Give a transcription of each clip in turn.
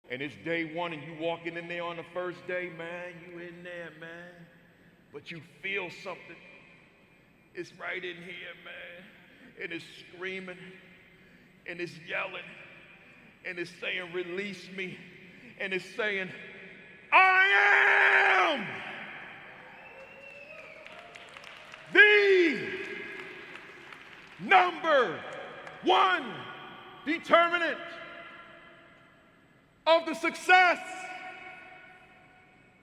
and it's day one and you walking in there on the first day, man, you in there, man. But you feel something. It's right in here, man. And it's screaming, and it's yelling, and it's saying, release me. And it's saying, I am the number one determinant of the success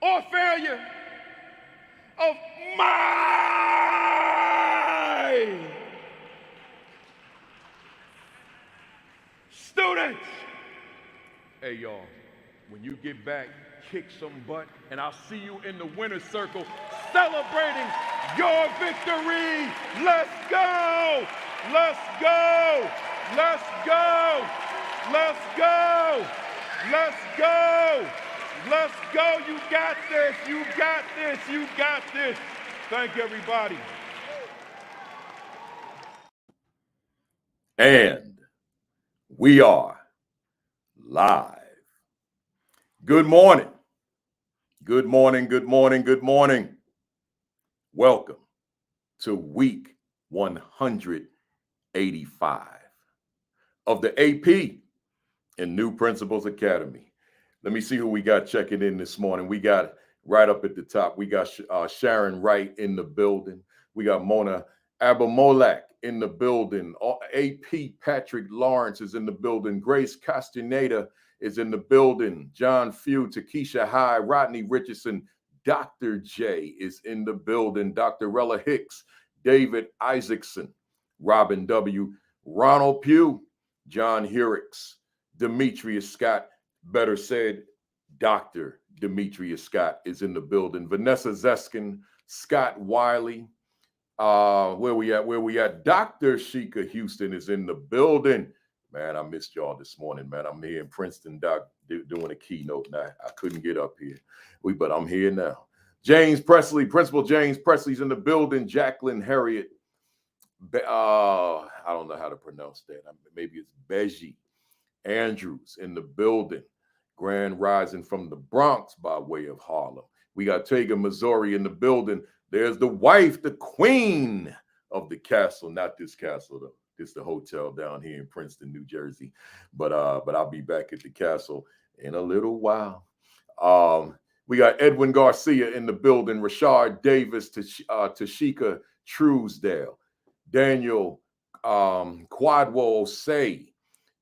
or failure of my students. Hey, y'all, when you get back, kick some butt, and I'll see you in the winner's circle celebrating your victory. Let's go! Let's go! Let's go! Let's go! Let's go! Let's go! You got this! You got this! You got this! Thank you, everybody. And we are live. Good morning. Good morning. Good morning. Good morning. Welcome to week 185 of the AP in New Principals Academy. Let me see who we got checking in this morning. We got right up at the top. We got Sharon Wright in the building. We got Mona Abamolak in the building. AP Patrick Lawrence is in the building. Grace Castaneda is in the building. John Few, Takesha High, Rodney Richardson, Dr. J is in the building. Dr. Rella Hicks, David Isaacson, Robin W., Ronald Pugh, John Hurricks, Demetrius Scott, better said, Dr. Demetrius Scott is in the building. Vanessa Zeskin, Scott Wiley, where we at? Dr. Sheikah Houston is in the building. Man, I missed y'all this morning, man. I'm here in Princeton, Doc, doing a keynote now. I couldn't get up here, but I'm here now. James Presley, Principal James Presley's in the building. Jacqueline Harriet, I don't know how to pronounce that. Maybe it's Beji Andrews in the building. Grand Rising from the Bronx by way of Harlem. We got Tega Missouri in the building. There's the wife, the queen of the castle. Not this castle, though. It's the hotel down here in Princeton, New Jersey. But I'll be back at the castle in a little while. We got Edwin Garcia in the building. Rashard Davis, Tashika Truesdale. Daniel Quadwo Osei.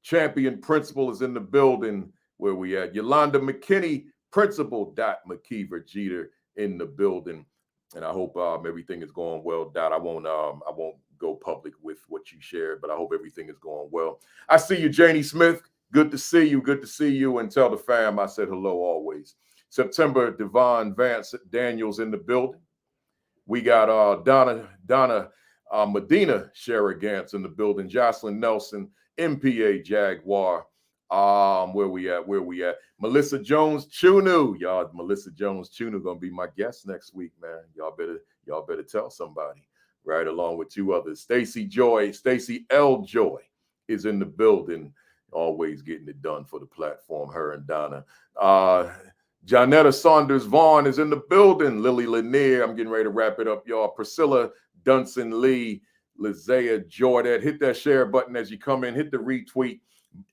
Champion Principal is in the building. Where we at? Yolanda McKinney, Principal McKeever Jeter in the building. And I hope everything is going well. Dot, I won't go public with what you shared, but I hope everything is going well. I see you, Janie Smith. Good to see you. Good to see you. And tell the fam I said hello always. September, Devon Vance Daniels in the building. We got Donna Medina Sherrigance in the building. Jocelyn Nelson, MPA Jaguar. Where we at? Melissa Jones Chunu. Y'all, Melissa Jones Chunu gonna be my guest next week, man. Y'all better tell somebody, right? Along with two others. Stacy L. Joy is in the building, always getting it done for the platform, her and Donna. Jonetta Saunders Vaughn is in the building. Lily Lanier, I'm getting ready to wrap it up, y'all. Priscilla Dunson Lee, Lizea Jordan. Hit that share button as you come in. Hit the retweet,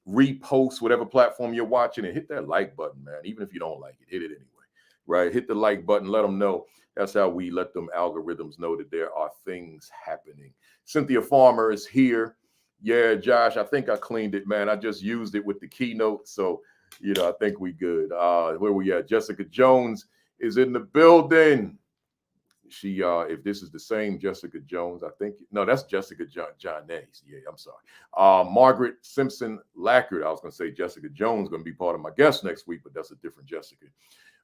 repost, whatever platform you're watching, and hit that like button, man. Even if you don't like it, hit it anyway, right? Hit the like button. Let them know. That's how we let them algorithms know that there are things happening. Cynthia Farmer is here. Yeah, Josh, I think I cleaned it, man. I just used it with the keynote, so I think we good. Where we at? Jessica Jones is in the building. She, if this is the same Jessica Jones, I think, no, that's Jessica Johnese. Yeah, I'm sorry. Margaret Simpson Lackard. I was going to say Jessica Jones going to be part of my guest next week, but that's a different Jessica.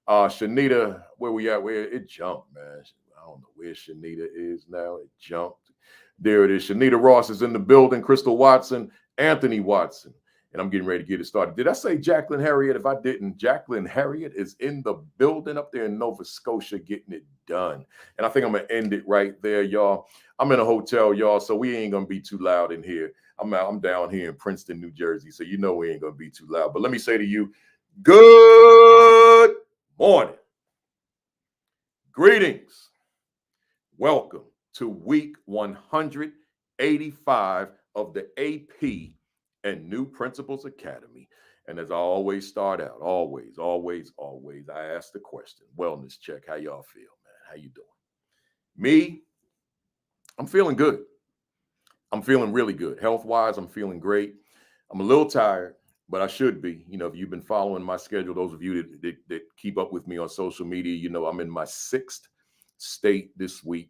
Shanita, where we at? Where it jumped, man. I don't know where Shanita is now. It jumped. There it is. Shanita Ross is in the building. Crystal Watson, Anthony Watson. And I'm getting ready to get it started. Did I say Jacqueline Harriet? If I didn't, Jacqueline Harriet is in the building up there in Nova Scotia getting it done. And I think I'm going to end it right there, y'all. I'm in a hotel, y'all, so we ain't going to be too loud in here. I'm down here in Princeton, New Jersey, so we ain't going to be too loud. But let me say to you, Good morning. Greetings. Welcome to week 185 of the AP and New Principals Academy. And as I always start out, always, I ask the question, wellness check. How y'all feel, man? How you doing? Me, I'm feeling good. I'm feeling really good. Health-wise, I'm feeling great. I'm a little tired, but I should be. You know, if you've been following my schedule, those of you that keep up with me on social media, you know I'm in my 6th state this week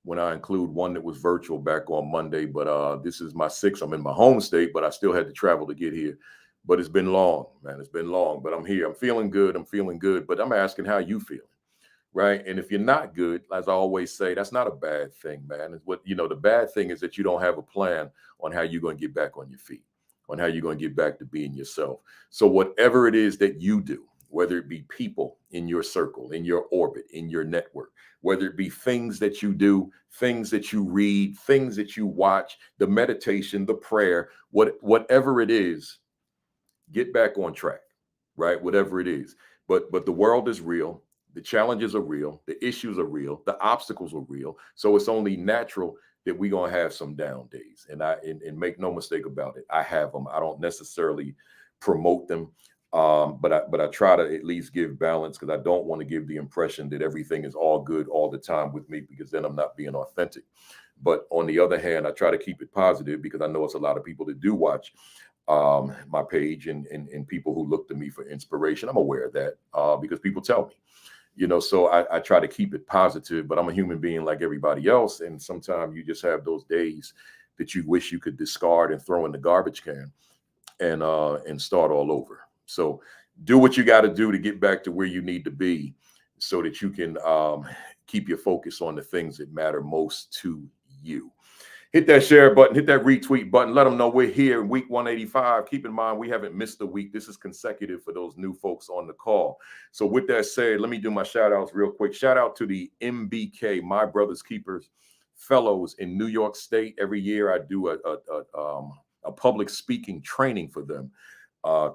when I include one that was virtual back on Monday. But this is my 6th. I'm in my home state, but I still had to travel to get here. But it's been long, man. It's been long, but I'm here. I'm feeling good. But I'm asking how you feel. Right. And if you're not good, as I always say, that's not a bad thing, man. It's what, the bad thing is that you don't have a plan on how you're going to get back on your feet, on how you're going to get back to being yourself. So whatever it is that you do, whether it be people in your circle, in your orbit, in your network, whether it be things that you do, things that you read, things that you watch, the meditation, the prayer, whatever it is, get back on track, right? Whatever it is. But the world is real. The challenges are real. The issues are real. The obstacles are real. So it's only natural that we're going to have some down days. And make no mistake about it, I have them. I don't necessarily promote them. But I try to at least give balance, because I don't want to give the impression that everything is all good all the time with me, because then I'm not being authentic. But on the other hand, I try to keep it positive, because I know it's a lot of people that do watch my page and people who look to me for inspiration. I'm aware of that because people tell me. So I try to keep it positive, but I'm a human being like everybody else. And sometimes you just have those days that you wish you could discard and throw in the garbage can and start all over. So do what you got to do to get back to where you need to be, so that you can keep your focus on the things that matter most to you. Hit that share button, hit that retweet button. Let them know we're here in week 185. Keep in mind, we haven't missed a week. This is consecutive for those new folks on the call. So with that said, let me do my shout outs real quick. Shout out to the MBK, My Brothers Keepers Fellows in New York State. Every year I do a public speaking training for them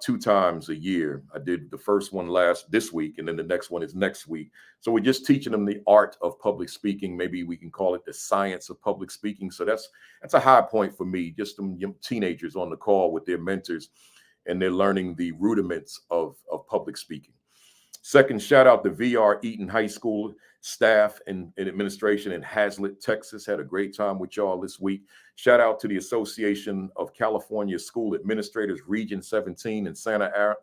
2 times a year. I did the first one this week, and then the next one is next week. So we're just teaching them the art of public speaking. Maybe we can call it the science of public speaking. So that's a high point for me. Just some young teenagers on the call with their mentors, and they're learning the rudiments of public speaking. Second, shout out to VR Eaton High School staff and administration in Hazlet, Texas. Had a great time with y'all this week. Shout out to the Association of California School Administrators, Region 17 in Santa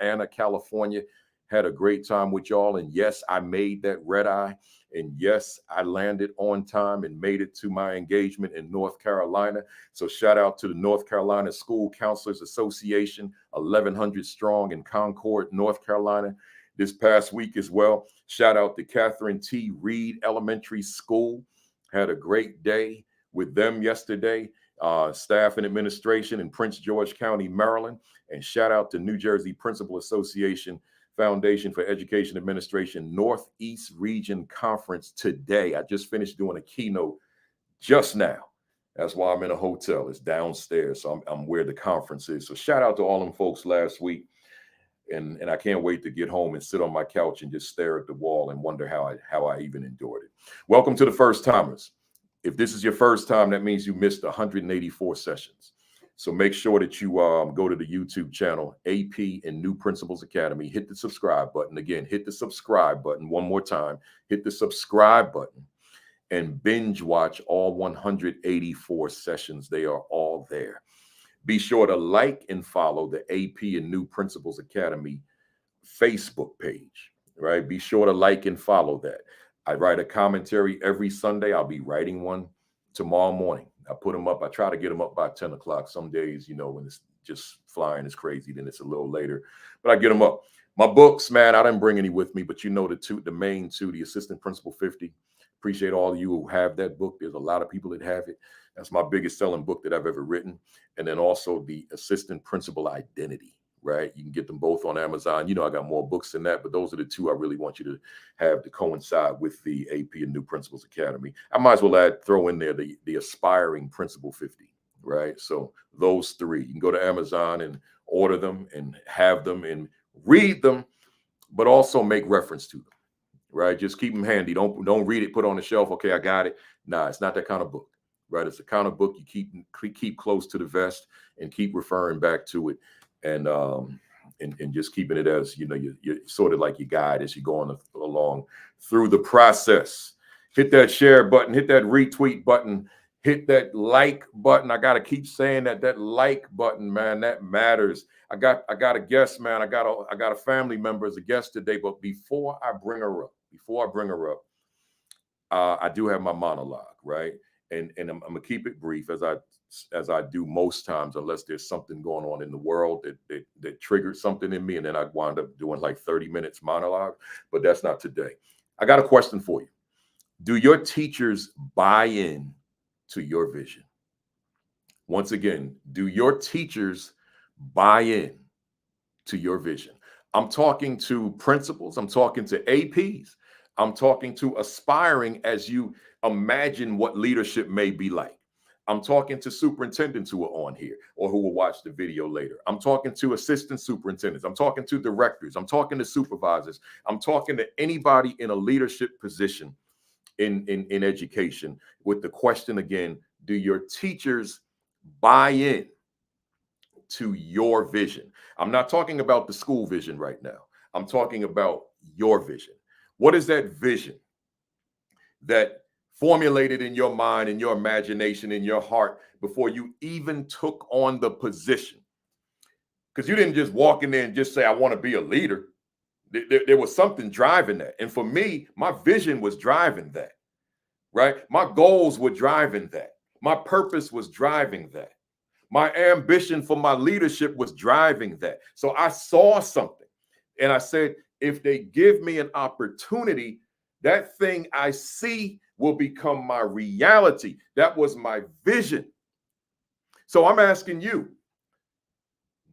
Ana, California. Had a great time with y'all. And yes, I made that red eye. And yes, I landed on time and made it to my engagement in North Carolina. So shout out to the North Carolina School Counselors Association, 1,100 strong in Concord, North Carolina, this past week as well. Shout out to Catherine T. Reed Elementary School. Had a great day with them yesterday. Staff and administration in Prince George County, Maryland. And shout out to New Jersey Principal Association Foundation for Education Administration Northeast Region Conference today. I just finished doing a keynote just now. That's why I'm in a hotel. It's downstairs. So I'm where the conference is. So shout out to all them folks last week. And I can't wait to get home and sit on my couch and just stare at the wall and wonder how I even endured it. Welcome to the first timers. If this is your first time, that means you missed 184 sessions. So make sure that you go to the YouTube channel, AP and New Principals Academy. Hit the subscribe button. Again, hit the subscribe button one more time. Hit the subscribe button and binge watch all 184 sessions. They are all there. Be sure to like and follow the AP and New Principals Academy Facebook page, right? Be sure to like and follow that. I write a commentary every Sunday. I'll be writing one tomorrow morning. I put them up. I try to get them up by 10 o'clock. Some days, when it's just flying is crazy, then it's a little later, but I get them up. My books, man, I didn't bring any with me, but the main two, the Assistant Principal 50. Appreciate all of you who have that book. There's a lot of people that have it. That's my biggest selling book that I've ever written. And then also the Assistant Principal Identity, right? You can get them both on Amazon. I got more books than that, but those are the two I really want you to have to coincide with the AP and New Principals Academy. I might as well throw in there the Aspiring Principal 50, right? So those 3, you can go to Amazon and order them and have them and read them, but also make reference to them, right? Just keep them handy. Don't read it, put it on the shelf. Okay, I got it. Nah, it's not that kind of book, right? It's the kind of book you keep close to the vest and keep referring back to it, and just keeping it as, you know, you're sort of like your guide as you go on along through the process. Hit that share button, hit that retweet button, hit that like button. I gotta keep saying that like button, man, that matters. I got a guest, man. I got a family member as a guest today. But before I bring her up, I do have my monologue, right? And I'm gonna keep it brief as I do most times, unless there's something going on in the world that triggered something in me, and then I wind up doing like 30 minutes monologue. But that's not today. I got a question for you. Do your teachers buy in to your vision? Once again, do your teachers buy in to your vision? I'm talking to principals, I'm talking to APs, I'm talking to aspiring as you imagine what leadership may be like. I'm talking to superintendents who are on here or who will watch the video later. I'm talking to assistant superintendents. I'm talking to directors. I'm talking to supervisors. I'm talking to anybody in a leadership position in education with the question again, do your teachers buy in to your vision? I'm not talking about the school vision right now. I'm talking about your vision. What is that vision that formulated in your mind, in your imagination, in your heart before you even took on the position? Because you didn't just walk in there and just say, I want to be a leader. There was something driving that. And for me, my vision was driving that, right? My goals were driving that. My purpose was driving that. My ambition for my leadership was driving that. So I saw something and I said, if they give me an opportunity, that thing I see will become my reality. That was my vision. So I'm asking you,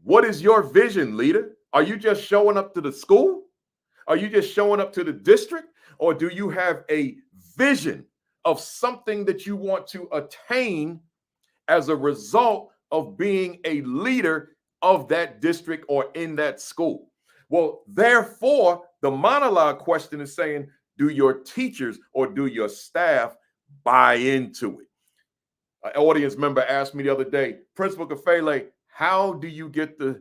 what is your vision, leader? Are you just showing up to the school? Are you just showing up to the district? Or do you have a vision of something that you want to attain as a result of being a leader of that district or in that school? Well, therefore, the monologue question is saying, do your teachers or do your staff buy into it? An audience member asked me the other day, Principal Kafele, how do you get the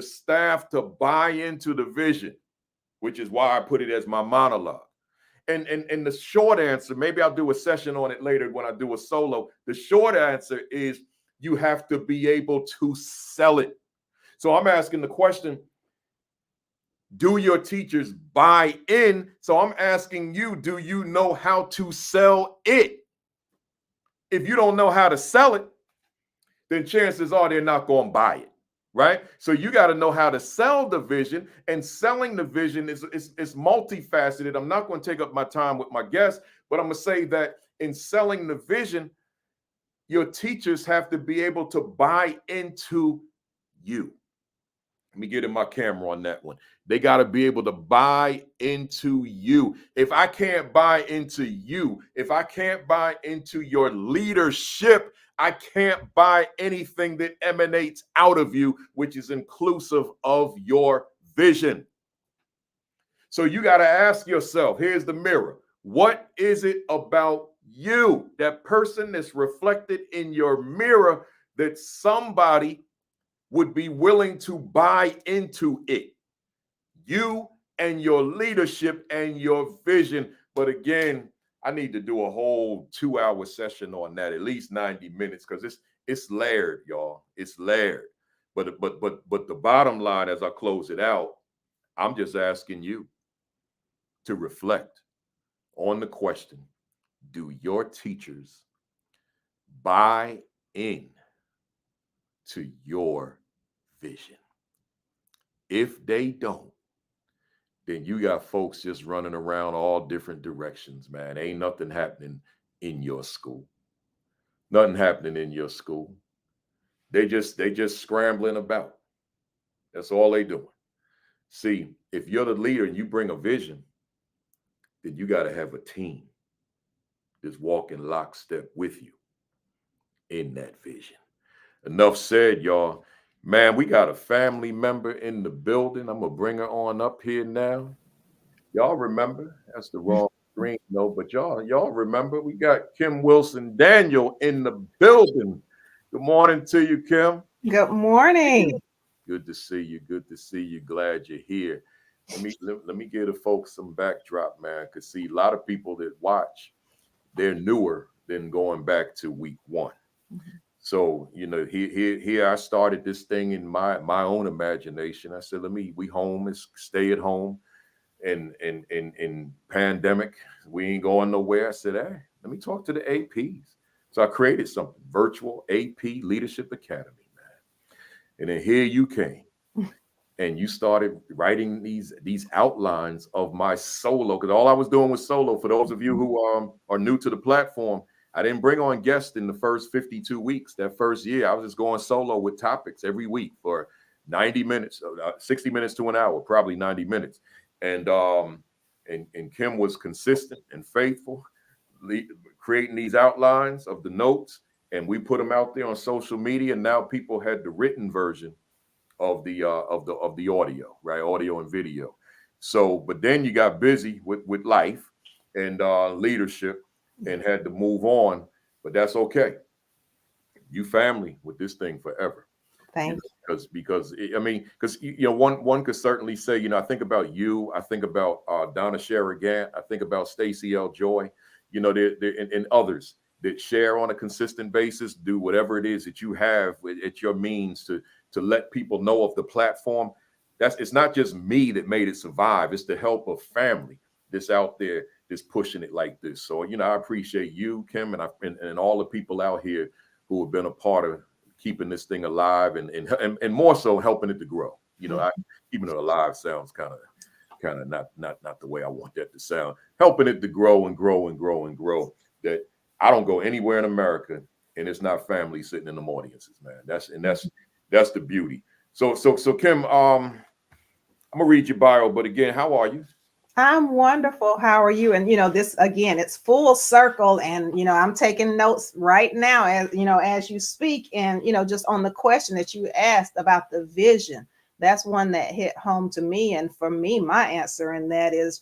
staff to buy into the vision? Which is why I put it as my monologue. And the short answer, maybe I'll do a session on it later when I do a solo. The short answer is you have to be able to sell it. So I'm asking the question, do your teachers buy in? So I'm asking you, do you know how to sell it? If you don't know how to sell it, then chances are they're not going to buy it, right? So you got to know how to sell the vision, and selling the vision is multifaceted. I'm not going to take up my time with my guests, but I'm going to say that in selling the vision, your teachers have to be able to buy into you. Let me get in my camera on that one. They got to be able to buy into you. If I can't buy into you, if I can't buy into your leadership, I can't buy anything that emanates out of you, which is inclusive of your vision. So you got to ask yourself, here's the mirror. What is it about you, that person that's reflected in your mirror, that somebody would be willing to buy into it? You and your leadership and your vision. But again, I need to do a whole 2-hour session on that, at least 90 minutes, because it's layered, y'all. It's layered. But the bottom line, as I close it out, I'm just asking you to reflect on the question, do your teachers buy in to your vision? If they don't, then you got folks just running around all different directions, man. Ain't nothing happening in your school. Nothing happening in your school. They just scrambling about. That's all they doing. See, if you're the leader and you bring a vision, then you got to have a team that's walking lockstep with you in that vision. Enough said, y'all. Man, we got a family member in the building. I'm gonna bring her on up here now. Y'all remember? That's the wrong screen, no, but y'all remember we got Kim Wilson Daniel in the building. Good morning to you, Kim. Good morning. Good to see you. Good to see you. Glad you're here. Let me give the folks some backdrop, man. Cause see, a lot of people that watch, they're newer than going back to week one. So, here I started this thing in my own imagination. I said, we home is stay at home and pandemic, we ain't going nowhere. I said, hey, let me talk to the APs. So I created something, virtual AP Leadership Academy, man. And then here you came and you started writing these outlines of my solo, because all I was doing was solo. For those of you who are new to the platform, I didn't bring on guests in the first 52 weeks. That first year, I was just going solo with topics every week for 90 minutes, 60 minutes to an hour, probably 90 minutes. And Kim was consistent and faithful, creating these outlines of the notes, and we put them out there on social media. Now people had the written version of the audio, right? Audio and video. So, but then you got busy with life and leadership and had to move on. But that's okay. You family with this thing forever. Thank you. Because one could certainly say, I think about you, I think about Donna Sherrigant, I think about Stacey L. Joy, and others that share on a consistent basis, do whatever it is that you have at your means to let people know of the platform. It's not just me that made it survive. It's the help of family that's out there that's pushing it like this. So, I appreciate you, Kim, and all the people out here who have been a part of keeping this thing alive and more so helping it to grow. Keeping it alive sounds kind of not the way I want that to sound. Helping it to grow and grow and grow and grow. That I don't go anywhere in America and it's not family sitting in them audiences, man. That's the beauty. So Kim, I'm gonna read your bio, but again, how are you? I'm wonderful. How are you? And this again, it's full circle. And I'm taking notes right now as you speak. And just on the question that you asked about the vision, that's one that hit home to me. And for me, my answer in that is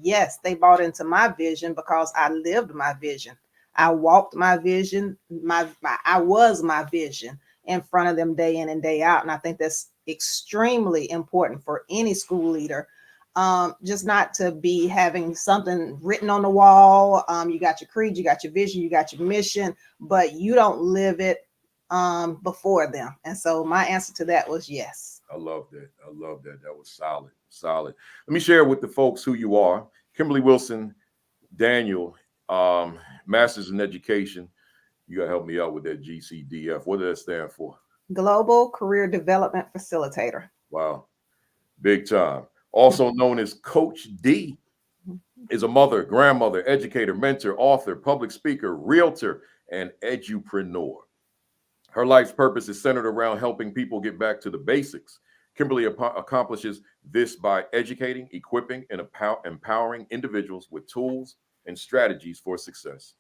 yes, they bought into my vision because I lived my vision. I walked my vision. I was my vision in front of them day in and day out. And I think that's extremely important for any school leader. Just not to be having something written on the wall. You got your creed, you got your vision, you got your mission, but you don't live it before them. And so my answer to that was yes. I love that. That was solid. Let me share with the folks who you are. Kimberly Wilson Daniel, Master's in Education. You gotta help me out with that GCDF. What does that stand for? Global Career Development Facilitator. Wow, big time. Also known as Coach D, is a mother, grandmother, educator, mentor, author, public speaker, realtor, and edupreneur. Her life's purpose is centered around helping people get back to the basics. Kimberly accomplishes this by educating, equipping, and empowering individuals with tools and strategies for success.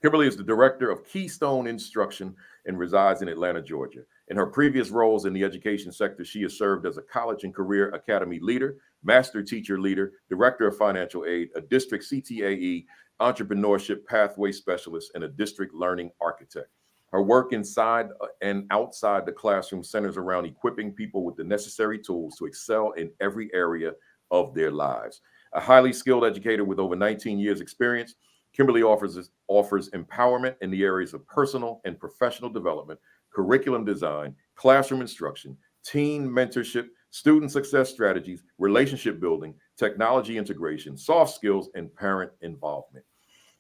Kimberly is the director of Keystone Instruction and resides in Atlanta, Georgia. In her previous roles in the education sector, she has served as a college and career academy leader, master teacher leader, director of financial aid, a district CTAE, entrepreneurship pathway specialist, and a district learning architect. Her work inside and outside the classroom centers around equipping people with the necessary tools to excel in every area of their lives. A highly skilled educator with over 19 years experience, Kimberly offers empowerment in the areas of personal and professional development, curriculum design, classroom instruction, teen mentorship, student success strategies, relationship building, technology integration, soft skills, and parent involvement.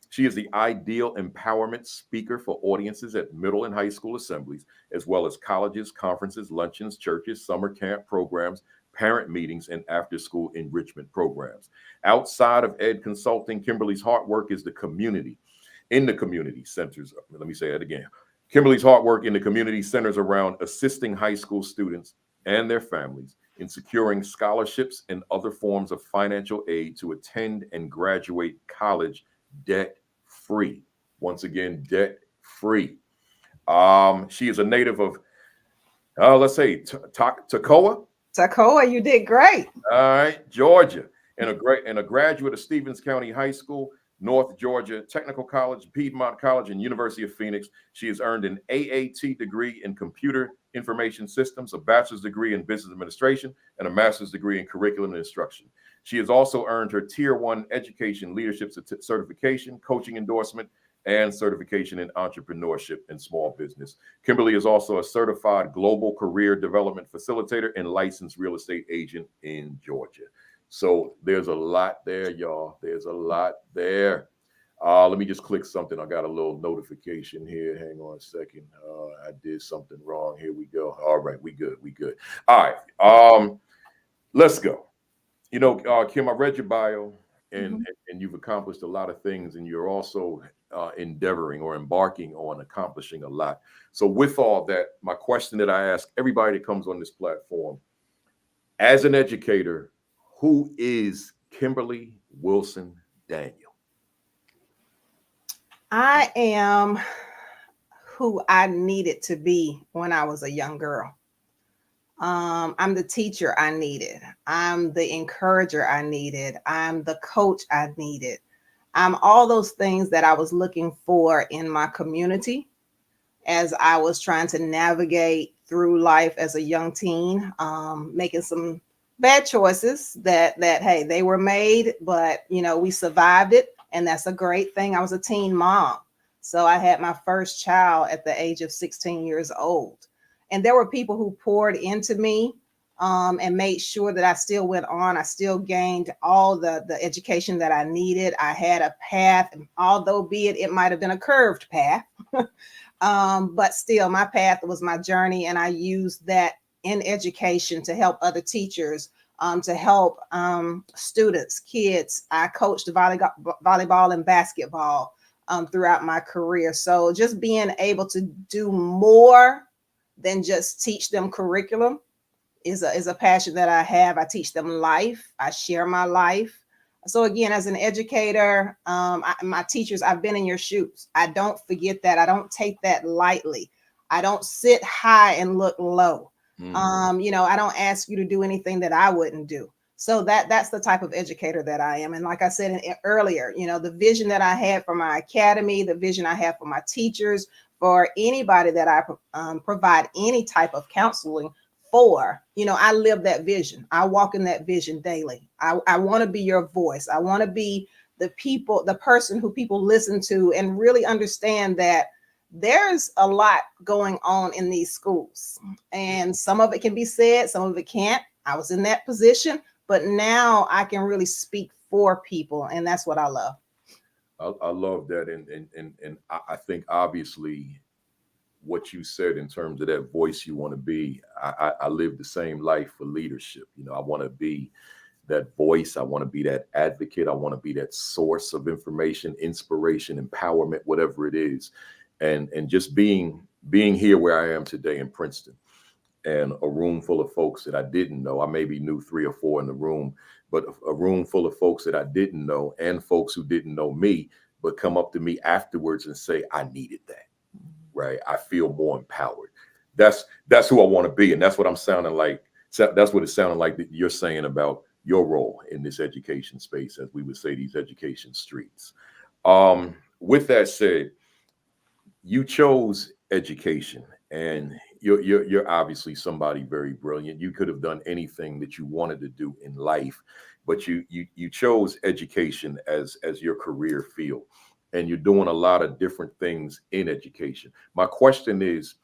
She is the ideal empowerment speaker for audiences at middle and high school assemblies, as well as colleges, conferences, luncheons, churches, summer camp programs, parent meetings, and after-school enrichment programs. Outside of ed consulting, Kimberly's hard work is the community. In the community centers, let me say that again. Kimberly's hard work in the community centers around assisting high school students and their families in securing scholarships and other forms of financial aid to attend and graduate college debt-free. Once again, debt-free. She is a native of Let's say Toccoa. Toccoa, you did great. All right, Georgia, and a graduate of Stevens County High School, North Georgia Technical College, Piedmont College, and University of Phoenix. She has earned an AAT degree in Computer Information Systems, a bachelor's degree in Business Administration, and a master's degree in Curriculum and Instruction. She has also earned her Tier 1 Education Leadership Certification, Coaching Endorsement, and certification in entrepreneurship and small business. Kimberly is also a certified global career development facilitator and licensed real estate agent in Georgia. So there's a lot there, y'all. There's a lot there. Let me just click something. I got a little notification here. Hang on a second. I did something wrong. Here we go. All right, we good. We good. All right. Let's go. You know, Kim, I read your bio, and you've accomplished a lot of things, and you're also endeavoring or embarking on accomplishing a lot. So with all that, my question that I ask everybody that comes on this platform, as an educator, who is Kimberly Wilson Daniel? I am who I needed to be when I was a young girl. I'm the teacher I needed. I'm the encourager I needed. I'm the coach I needed. I'm all those things that I was looking for in my community as I was trying to navigate through life as a young teen, making some bad choices that hey, they were made, but you know, we survived it, and that's a great thing. I was a teen mom, so I had my first child at the age of 16 years old, and there were people who poured into me and made sure that I still went on. I still gained all the education that I needed. I had a path, although be it might have been a curved path, but still my path was my journey. And I used that in education to help other teachers, to help students, kids. I coached volleyball and basketball throughout my career. So just being able to do more than just teach them curriculum is a passion that I have. I teach them life. I share my life. So again, as an educator, my teachers, I've been in your shoes. I don't forget that. I don't take that lightly. I don't sit high and look low. You know, I don't ask you to do anything that I wouldn't do. So that's the type of educator that I am. And like I said earlier, you know, the vision that I had for my academy, the vision I have for my teachers, for anybody that I provide any type of counseling for, you know, I live that vision. I walk in that vision daily. I want to be your voice. I want to be the person who people listen to and really understand that there's a lot going on in these schools, and some of it can be said, some of it can't. I was in that position, but now I can really speak for people, and that's what I love. I love that, and I think obviously what you said in terms of that voice you want to be. I live the same life for leadership. You know, I want to be that voice. I want to be that advocate. I want to be that source of information, inspiration, empowerment, whatever it is. And just being here where I am today in Princeton, and a room full of folks that I didn't know. I maybe knew 3 or 4 in the room, but a room full of folks that I didn't know, and folks who didn't know me, but come up to me afterwards and say, I needed that. Right. I feel more empowered. That's who I want to be. And that's what I'm sounding like. That's what it's sounding like that you're saying about your role in this education space, as we would say, these education streets. With that said, you chose education, and you're obviously somebody very brilliant. You could have done anything that you wanted to do in life, but you chose education as your career field, and you're doing a lot of different things in education. My question is,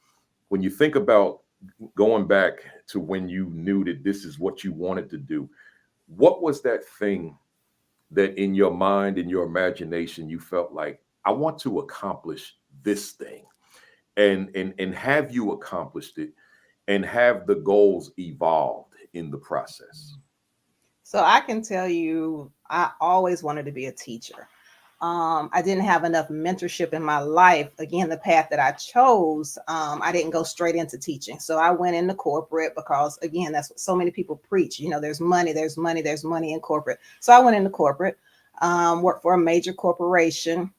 when you think about going back to when you knew that this is what you wanted to do, what was that thing that in your mind, in your imagination, you felt like, I want to accomplish this thing? And have you accomplished it, and have the goals evolved in the process? So I can tell you, I always wanted to be a teacher. I didn't have enough mentorship in my life. Again, the path that I chose, I didn't go straight into teaching. So I went into corporate because, again, that's what so many people preach. You know, there's money in corporate. So I went into corporate, worked for a major corporation.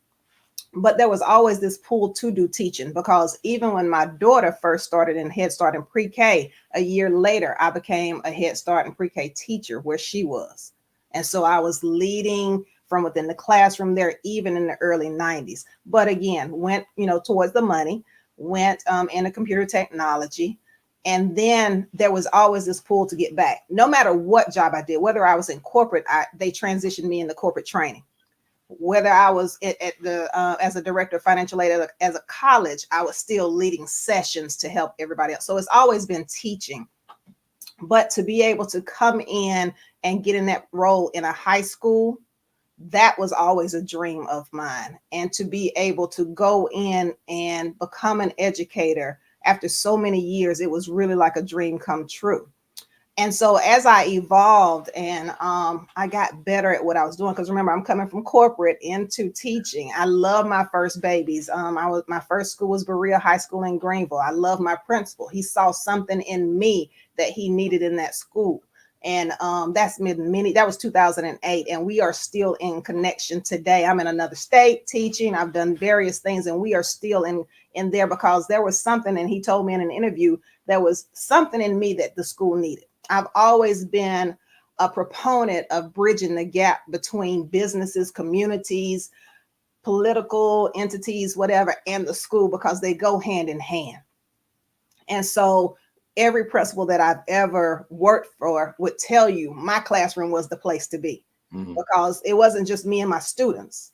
But there was always this pull to do teaching, because even when my daughter first started in Head Start and pre-K, a year later, I became a Head Start and pre-K teacher where she was. And so I was leading from within the classroom there, even in the early 90s. But again, went, towards the money, went into computer technology. And then there was always this pull to get back. No matter what job I did, whether I was in corporate, they transitioned me into corporate training. Whether I was at the as a director of financial aid as a college, I was still leading sessions to help everybody else. So it's always been teaching. But to be able to come in and get in that role in a high school, that was always a dream of mine. And to be able to go in and become an educator after so many years, it was really like a dream come true. And so as I evolved and I got better at what I was doing, because remember, I'm coming from corporate into teaching. I love my first babies. My first school was Berea High School in Greenville. I love my principal. He saw something in me that he needed in that school. And that was 2008. And we are still in connection today. I'm in another state teaching. I've done various things, and we are still in there because there was something, and he told me in an interview, there was something in me that the school needed. I've always been a proponent of bridging the gap between businesses, communities, political entities, whatever, and the school, because they go hand in hand. And so every principal that I've ever worked for would tell you my classroom was the place to be, because it wasn't just me and my students.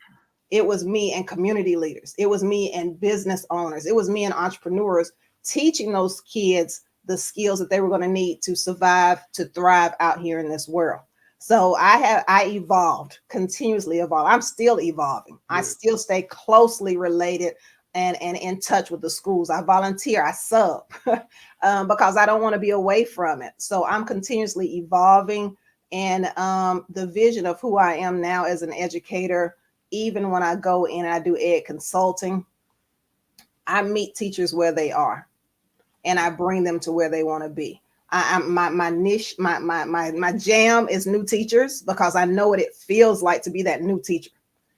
It was me and community leaders. It was me and business owners. It was me and entrepreneurs, teaching those kids the skills that they were going to need to survive, to thrive out here in this world. So I evolved, continuously evolved. I'm still evolving. Yeah. I still stay closely related and in touch with the schools. I volunteer, I sub because I don't want to be away from it. So I'm continuously evolving, and the vision of who I am now as an educator, even when I go in and I do ed consulting, I meet teachers where they are, and I bring them to where they want to be. My niche, my jam is new teachers, because I know what it feels like to be that new teacher.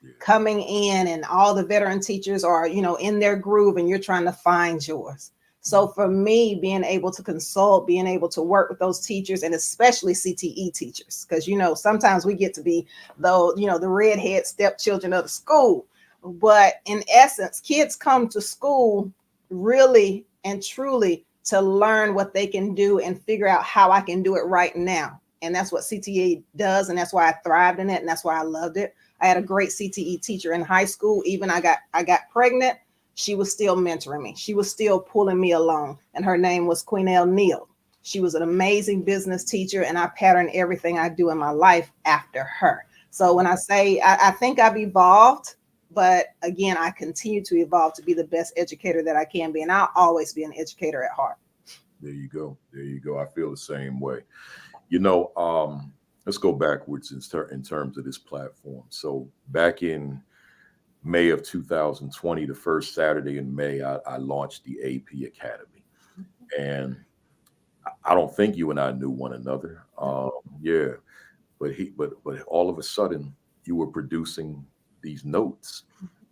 Yeah. Coming in, and all the veteran teachers are, in their groove, and you're trying to find yours. So for me, being able to consult, being able to work with those teachers, and especially CTE teachers, because, sometimes we get to be the redhead stepchildren of the school. But in essence, kids come to school really and truly to learn what they can do and figure out how I can do it right now. And that's what CTE does. And that's why I thrived in it. And that's why I loved it. I had a great CTE teacher in high school. Even I got pregnant, she was still mentoring me. She was still pulling me along. And her name was Queenelle Neal. She was an amazing business teacher, and I patterned everything I do in my life after her. So when I say, I think I've evolved, but again, I continue to evolve to be the best educator that I can be. And I'll always be an educator at heart. There you go. There you go. I feel the same way. Let's go backwards in terms of this platform. So back in May of 2020, the first Saturday in May, I launched the AP Academy. And I don't think you and I knew one another. Yeah. But all of a sudden, you were producing these notes,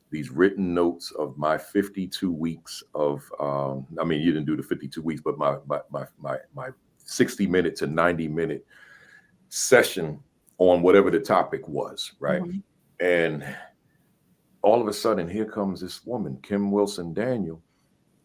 these written notes of my 52 weeks of, you didn't do the 52 weeks, but my 60 minute to 90 minute session on whatever the topic was, right? Mm-hmm. And all of a sudden, here comes this woman, Kim Wilson Daniel,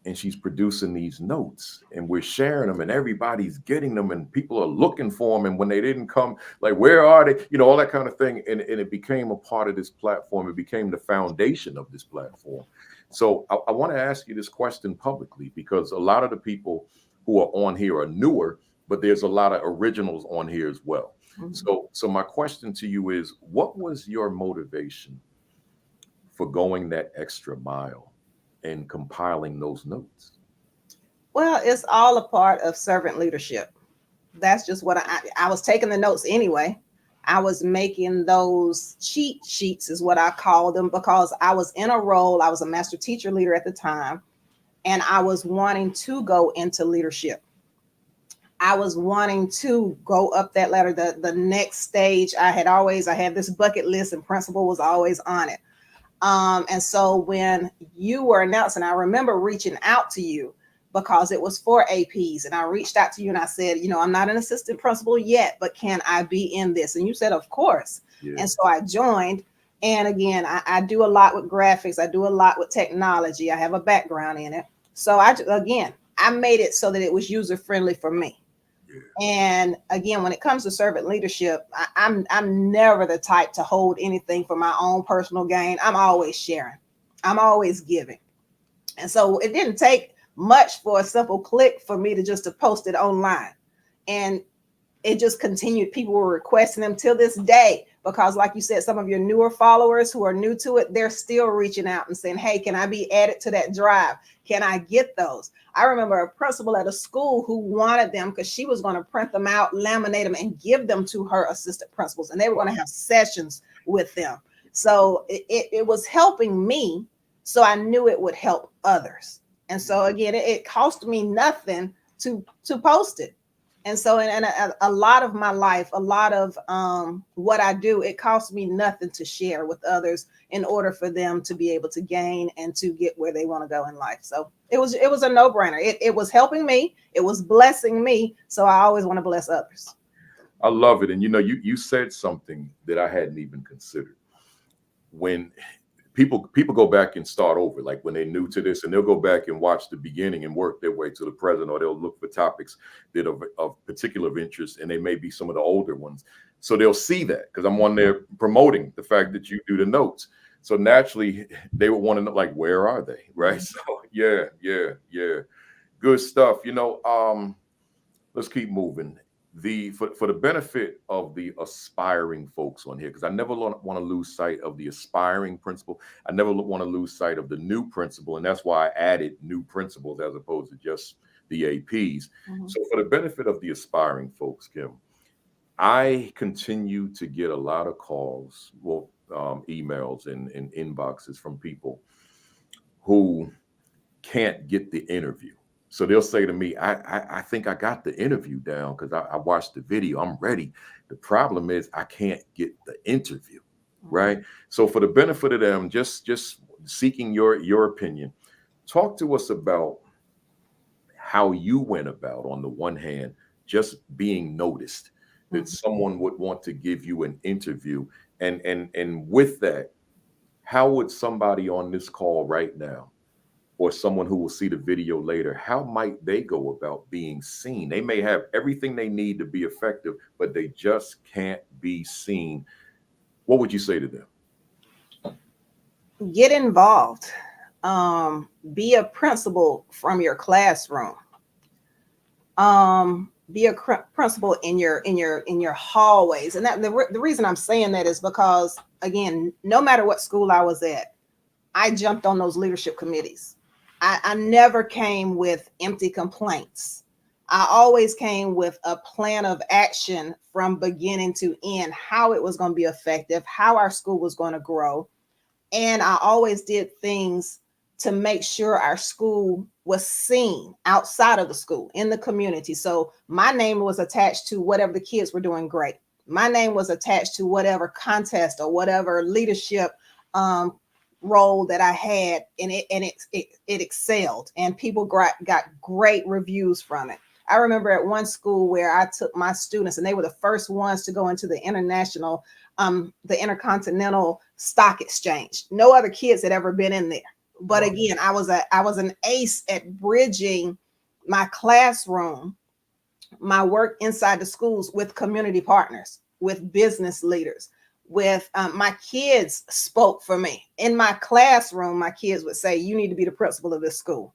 and she's producing these notes, and we're sharing them, and everybody's getting them, and people are looking for them. And when they didn't come, like, where are they? All that kind of thing. And it became a part of this platform. It became the foundation of this platform. So I want to ask you this question publicly, because a lot of the people who are on here are newer, but there's a lot of originals on here as well. Mm-hmm. So my question to you is, what was your motivation for going that extra mile and compiling those notes? Well, it's all a part of servant leadership. That's just what I was taking the notes anyway. I was making those cheat sheets is what I call them, because I was in a role. I was a master teacher leader at the time, and I was wanting to go into leadership. I was wanting to go up that ladder, the next stage. I had this bucket list, and principal was always on it. And so when you were announced, and I remember reaching out to you because it was for APs, and I reached out to you and I said, I'm not an assistant principal yet, but can I be in this? And you said, of course. Yeah. And so I joined. And again, I do a lot with graphics. I do a lot with technology. I have a background in it. So I made it so that it was user friendly for me. Yeah. And again, when it comes to servant leadership, I'm never the type to hold anything for my own personal gain. I'm always sharing. I'm always giving. And so it didn't take much for a simple click for me to post it online. And it just continued. People were requesting them till this day, because like you said, some of your newer followers who are new to it, they're still reaching out and saying, hey, can I be added to that drive? Can I get those? I remember a principal at a school who wanted them because she was going to print them out, laminate them, and give them to her assistant principals. And they were going to have sessions with them. So it was helping me. So I knew it would help others. And so again, it cost me nothing to post it. And so in a lot of my life, a lot of what I do, it costs me nothing to share with others in order for them to be able to gain and to get where they want to go in life. So it was a no-brainer. It was helping me. It was blessing me. So I always want to bless others. I love it. And you said something that I hadn't even considered. When people go back and start over, like when they're new to this, and they'll go back and watch the beginning and work their way to the present, or they'll look for topics that are of particular interest, and they may be some of the older ones. So they'll see that because I'm on there promoting the fact that you do the notes. So naturally they would want to know, like, where are they? Right. So yeah. Good stuff. Let's keep moving. For the benefit of the aspiring folks on here, because I never want to lose sight of the aspiring principal. I never want to lose sight of the new principal, and that's why I added new principals as opposed to just the APs. Mm-hmm. So for the benefit of the aspiring folks, Kim, I continue to get a lot of calls, emails and inboxes from people who can't get the interview. So they'll say to me, I think I got the interview down because I watched the video. I'm ready. The problem is I can't get the interview, right? So for the benefit of them, just seeking your opinion, talk to us about how you went about, on the one hand, just being noticed, that someone would want to give you an interview. And with that, how would somebody on this call right now, or someone who will see the video later, how might they go about being seen? They may have everything they need to be effective, but they just can't be seen. What would you say to them? Get involved. Be a principal from your classroom. Be a principal in your hallways. And that the reason I'm saying that is because, again, no matter what school I was at, I jumped on those leadership committees. I never came with empty complaints. I always came with a plan of action from beginning to end, how it was going to be effective, how our school was going to grow. And I always did things to make sure our school was seen outside of the school, in the community. So my name was attached to whatever the kids were doing great. My name was attached to whatever contest or whatever leadership role that I had, and it excelled, and people got great reviews from it. I remember at one school where I took my students, and they were the first ones to go into the international, the Intercontinental Stock Exchange. No other kids had ever been in there. But again, I was an ace at bridging my classroom, my work inside the schools, with community partners, with business leaders, with my kids spoke for me. In my classroom, my kids would say, you need to be the principal of this school.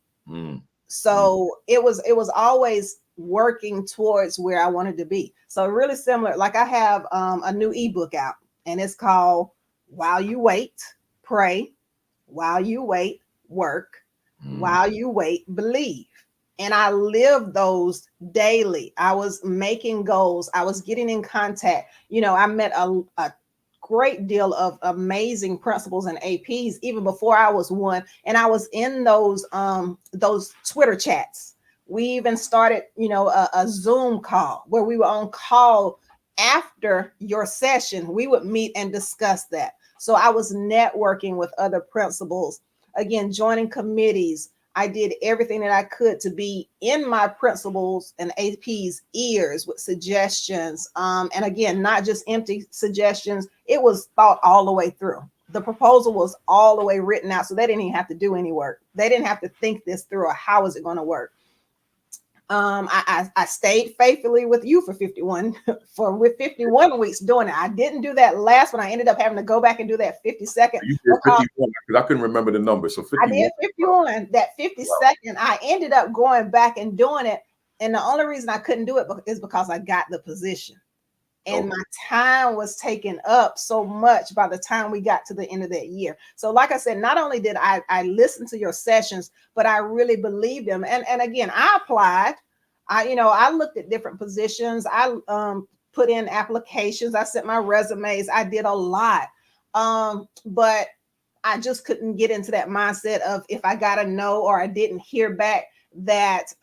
So it was always working towards where I wanted to be. So really similar, like I have a new ebook out, and it's called While You Wait, Pray. While you wait, work. While you wait, believe. And I lived those daily. I was making goals. I was getting in contact. I met a great deal of amazing principals and APs even before I was one. And I was in those Twitter chats. We even started, a Zoom call where we were on call after your session. We would meet and discuss that. So I was networking with other principals, again, joining committees. I did everything that I could to be in my principals and AP's ears with suggestions. And again, not just empty suggestions, it was thought all the way through. The proposal was all the way written out, so they didn't even have to do any work. They didn't have to think this through, or how is it going to work. I stayed faithfully with you for 51 weeks doing it. I didn't do that last one. I ended up having to go back and do that 52nd. You did 51 because I couldn't remember the number. So 51. I did 51. That 52nd, I ended up going back and doing it. And the only reason I couldn't do it is because I got the position. And my time was taken up so much by the time we got to the end of that year. So like I said, not only did I listen to your sessions, but I really believed them. And again, I applied. I looked at different positions. I put in applications. I sent my resumes. I did a lot. But I just couldn't get into that mindset of, if I got a no or I didn't hear back, that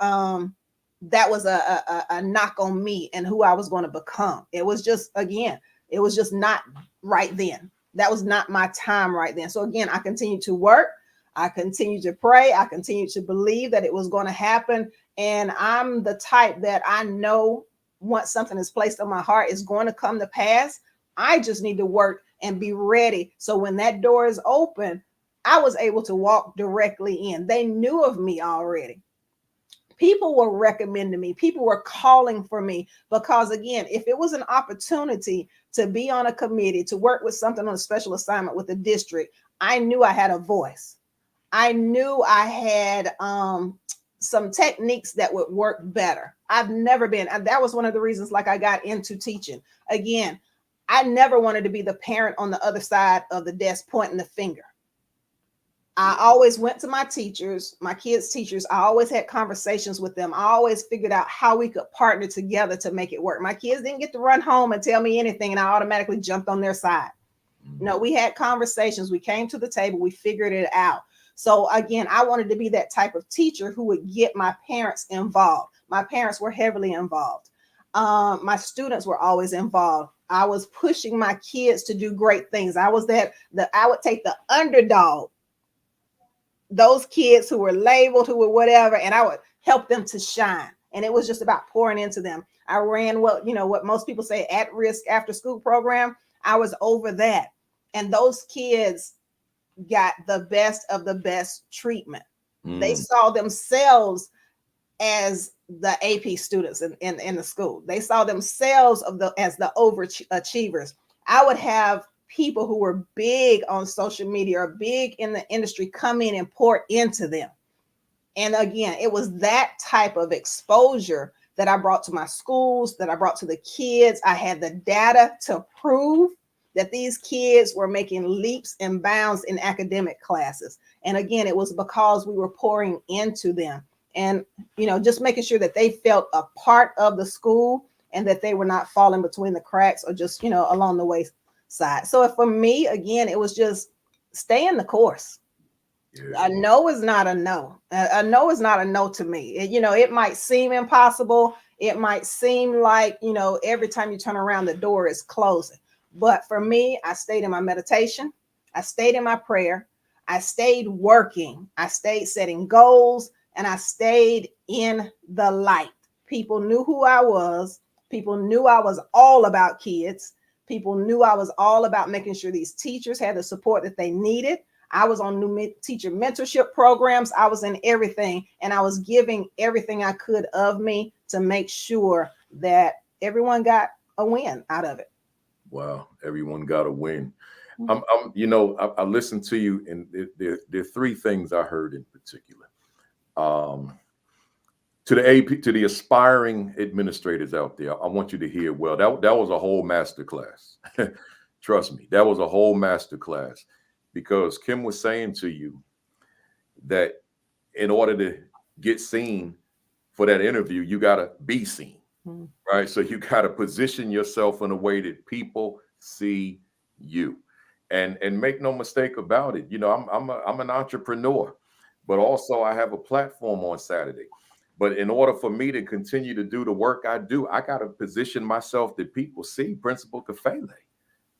that was a knock on me and who I was going to become. It was just, again, it was just not right then. That was not my time right then. So again, I continued to work. I continued to pray. I continued to believe that it was going to happen. And I'm the type that I know once something is placed on my heart, is going to come to pass. I just need to work and be ready. So when that door is open, I was able to walk directly in. They knew of me already. People were recommending me. People were calling for me because, again, if it was an opportunity to be on a committee, to work with something on a special assignment with the district, I knew I had a voice. I knew I had some techniques that would work better. I've never been, and that was one of the reasons, like, I got into teaching. Again, I never wanted to be the parent on the other side of the desk pointing the finger. I always went to my teachers, my kids' teachers. I always had conversations with them. I always figured out how we could partner together to make it work. My kids didn't get to run home and tell me anything, and I automatically jumped on their side. No, we had conversations. We came to the table. We figured it out. So again, I wanted to be that type of teacher who would get my parents involved. My parents were heavily involved. My students were always involved. I was pushing my kids to do great things. I would take the underdog, those kids who were labeled, who were whatever, and I would help them to shine. And it was just about pouring into them. I ran what most people say, at-risk after-school program. I was over that. And those kids got the best of the best treatment. They saw themselves as the AP students in the school. They saw themselves as the overachievers. I would have people who were big on social media or big in the industry come in and pour into them. And again, it was that type of exposure that I brought to my schools, that I brought to the kids. I had the data to prove that these kids were making leaps and bounds in academic classes. And again, it was because we were pouring into them and, just making sure that they felt a part of the school and that they were not falling between the cracks or just, along the wayside. So for me, again, it was just stay in the course. Yeah. A no is not a no. A no is not a no to me. It might seem impossible. It might seem like, every time you turn around, the door is closing. But for me, I stayed in my meditation. I stayed in my prayer. I stayed working. I stayed setting goals, and I stayed in the light. People knew who I was. People knew I was all about kids. People knew I was all about making sure these teachers had the support that they needed. I was on new teacher mentorship programs. I was in everything, and I was giving everything I could of me to make sure that everyone got a win out of it. Wow, everyone got a win. I listened to you, and there are three things I heard in particular. To the AP, to the aspiring administrators out there, I want you to hear well. That was a whole masterclass. Trust me, that was a whole masterclass, because Kim was saying to you that in order to get seen for that interview, you got to be seen. Right. So you got to position yourself in a way that people see you, and make no mistake about it. I'm an entrepreneur, but also I have a platform on Saturday. But in order for me to continue to do the work I do, I got to position myself that people see Principal Kafele.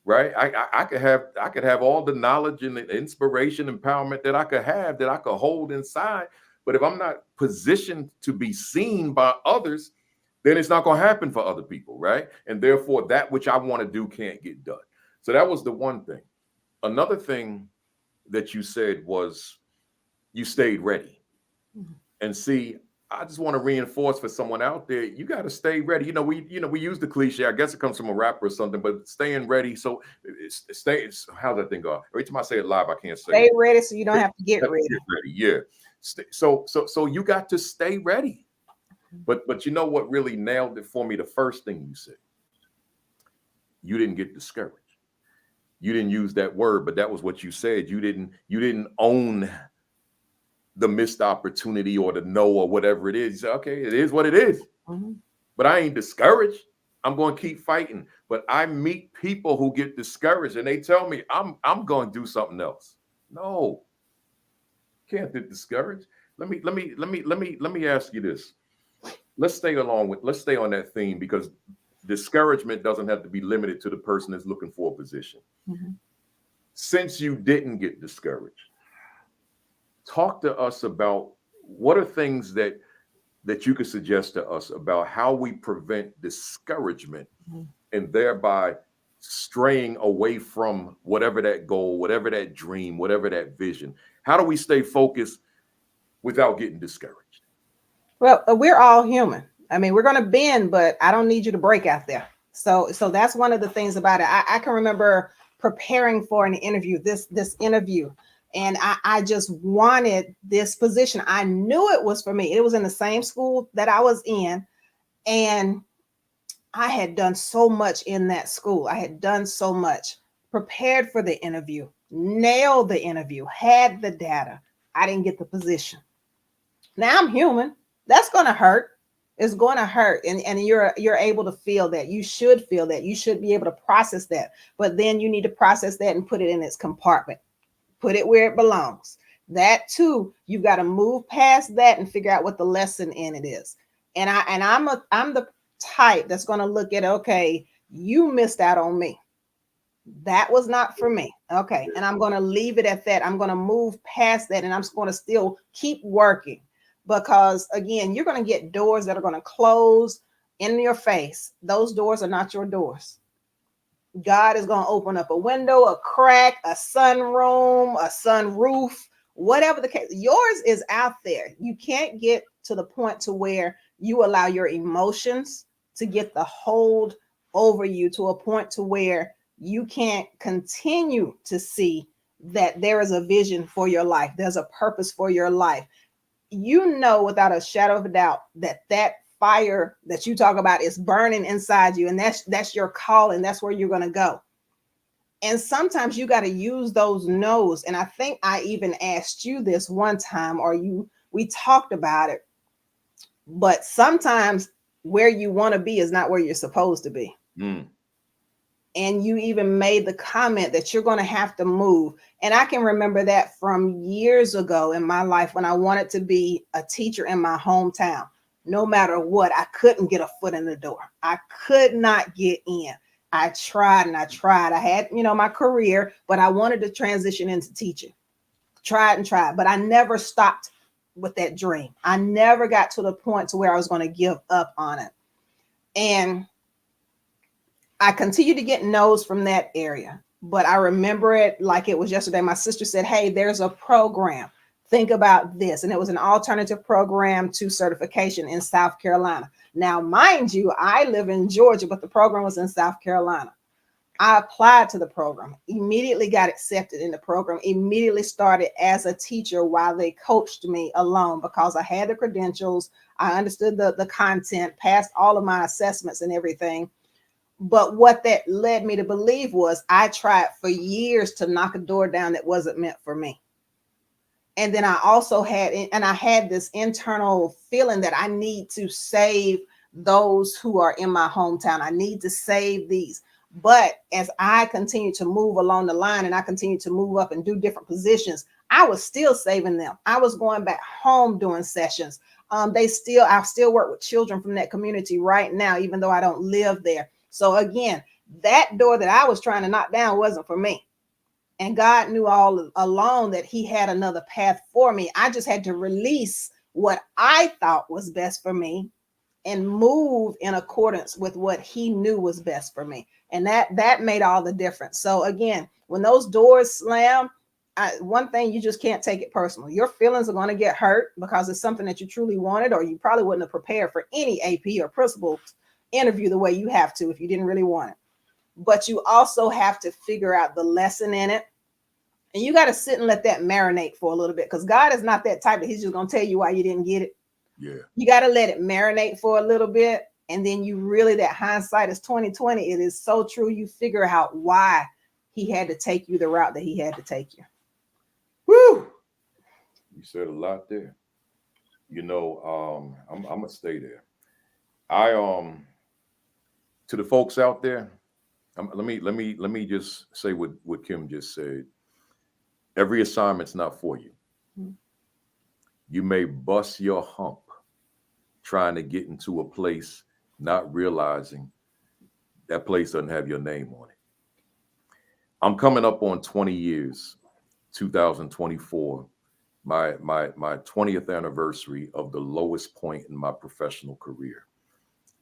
right? I could have all the knowledge and the inspiration, empowerment that I could hold inside. But if I'm not positioned to be seen by others, then it's not going to happen for other people, right? And therefore, that which I want to do can't get done. So that was the one thing. Another thing that you said was you stayed ready. Mhm. And see, I just want to reinforce for someone out there, you got to stay ready. We use the cliche. I guess it comes from a rapper or something, but staying ready. So how's that thing go? Every time I say it live, I can't say Stay it. ready so you don't have to get ready. Get ready, yeah. So you got to stay ready. But you know what really nailed it for me? The first thing you said, you didn't get discouraged. You didn't use that word, but that was what you said. You didn't own the missed opportunity or the no or whatever it is. You say, okay, it is what it is. Mhm. But I ain't discouraged. I'm going to keep fighting. But I meet people who get discouraged and they tell me I'm going to do something else. No, can't get discouraged. Let me ask you this. Let's stay on that theme, because discouragement doesn't have to be limited to the person that's looking for a position. Mhm. Since you didn't get discouraged, talk to us about what are things that you could suggest to us about how we prevent discouragement Mhm. and thereby straying away from whatever that goal, whatever that dream, whatever that vision. How do we stay focused without getting discouraged? Well, we're all human. I mean, we're going to bend, but I don't need you to break out there. So that's one of the things about it. I can remember preparing for an interview, this interview, and I just wanted this position. I knew it was for me. It was in the same school that I was in, and I had done so much in that school. I had done so much, prepared for the interview, nailed the interview, had the data. I didn't get the position. Now I'm human. That's going to hurt. It's going to hurt. And you're able to feel that. You should feel that. You should be able to process that. But then you need to process that and put it in its compartment. Put it where it belongs. That too, you've got to move past that and figure out what the lesson in it is. I'm the type that's going to look at, okay, you missed out on me. That was not for me. Okay. And I'm going to leave it at that. I'm going to move past that, and I'm going to still keep working, because again, you're going to get doors that are going to close in your face. Those doors are not your doors. God is going to open up a window, a crack, a sunroom, a sunroof, whatever the case. Yours is out there. You can't get to the point to where you allow your emotions to get the hold over you, to a point to where you can't continue to see that there is a vision for your life. There's a purpose for your life. You know, without a shadow of a doubt, that fire that you talk about is burning inside you, and that's your call, and that's where you're going to go. And sometimes you got to use those no's. And I think I even asked you this one time, or we talked about it. But sometimes where you want to be is not where you're supposed to be. Mm. And you even made the comment that you're going to have to move. And I can remember that from years ago in my life, when I wanted to be a teacher in my hometown. No matter what, I couldn't get a foot in the door. I could not get in. I tried and I tried. I had, my career, but I wanted to transition into teaching. Tried and tried, but I never stopped with that dream. I never got to the point to where I was going to give up on it. And I continued to get no's from that area, but I remember it like it was yesterday. My sister said, hey, there's a program. Think about this. And it was an alternative program to certification in South Carolina. Now, mind you, I live in Georgia, but the program was in South Carolina. I applied to the program, immediately got accepted in the program, immediately started as a teacher while they coached me alone, because I had the credentials. I understood the content, passed all of my assessments and everything. But what that led me to believe was I tried for years to knock a door down that wasn't meant for me. And then I also had this internal feeling that I need to save those who are in my hometown. I need to save these. But as I continue to move along the line and I continue to move up and do different positions, I was still saving them. I was going back home doing sessions. I still work with children from that community right now, even though I don't live there. So again, that door that I was trying to knock down wasn't for me. And God knew all along that he had another path for me. I just had to release what I thought was best for me and move in accordance with what he knew was best for me. And that made all the difference. So again, when those doors slam, one thing, you just can't take it personal. Your feelings are going to get hurt because it's something that you truly wanted, or you probably wouldn't have prepared for any AP or principal interview the way you have to if you didn't really want it. But you also have to figure out the lesson in it. And you got to sit and let that marinate for a little bit, because God is not that type that he's just going to tell you why you didn't get it. Yeah. You got to let it marinate for a little bit. And then you really, that hindsight is 2020. It is so true. You figure out why he had to take you the route that he had to take you. Woo! You said a lot there. You know, I'm gonna stay there. To the folks out there, let me just say what Kim just said. Every assignment's not for you. Mm-hmm. You may bust your hump trying to get into a place, not realizing that place doesn't have your name on it. I'm coming up on 20 years, 2024, my 20th anniversary of the lowest point in my professional career.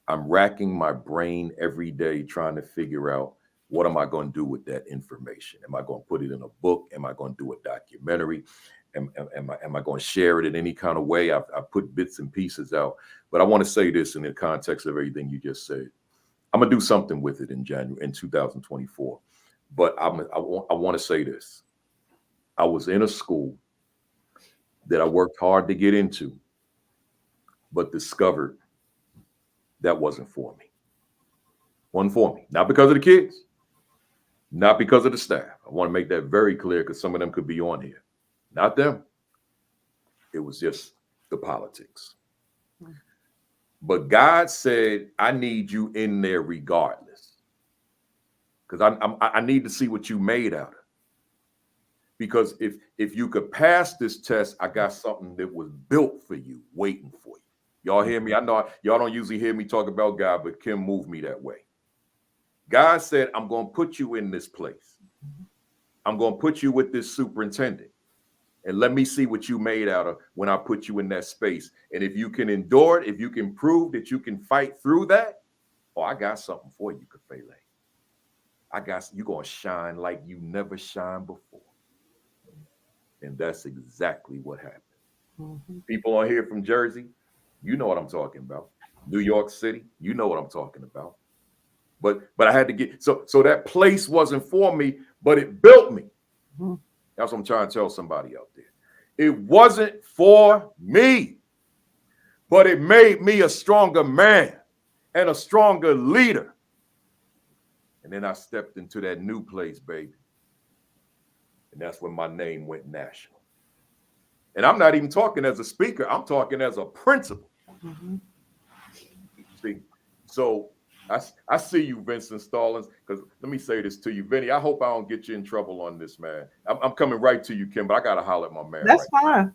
I'm racking my brain every day trying to figure out, what am I going to do with that information? Am I going to put it in a book? Am I going to do a documentary? Am I going to share it in any kind of way? I put bits and pieces out. But I want to say this in the context of everything you just said. I'm going to do something with it in 2024. But I want to say this. I was in a school that I worked hard to get into, but discovered that wasn't for me. Wasn't for me. Not because of the kids, not because of the staff. I want to make that very clear, because some of them could be on here. Not them. It was just the politics. But God said, I need you in there regardless, because I need to see what you made out of. Because if you could pass this test, I got something that was built for you, waiting for you. Y'all hear me? I know y'all don't usually hear me talk about God, but Kim moved me that way. God said, I'm going to put you in this place. I'm going to put you with this superintendent. And let me see what you made out of when I put you in that space. And if you can endure it, if you can prove that you can fight through that, oh, I got something for you, Kafele. You're going to shine like you never shined before. And that's exactly what happened. Mm-hmm. People on here from Jersey, you know what I'm talking about. New York City, you know what I'm talking about. But I had to get, so that place wasn't for me, but it built me. Mm-hmm. That's what I'm trying to tell somebody out there. It wasn't for me, but it made me a stronger man and a stronger leader. And then I stepped into that new place, baby. And that's when my name went national. And I'm not even talking as a speaker. I'm talking as a principal. Mm-hmm. See, so I see you, Vincent Stallings, because let me say this to you, Vinny. I hope I don't get you in trouble on this, man. I'm coming right to you, Kim, but I got to holler at my man. That's right fine. Now.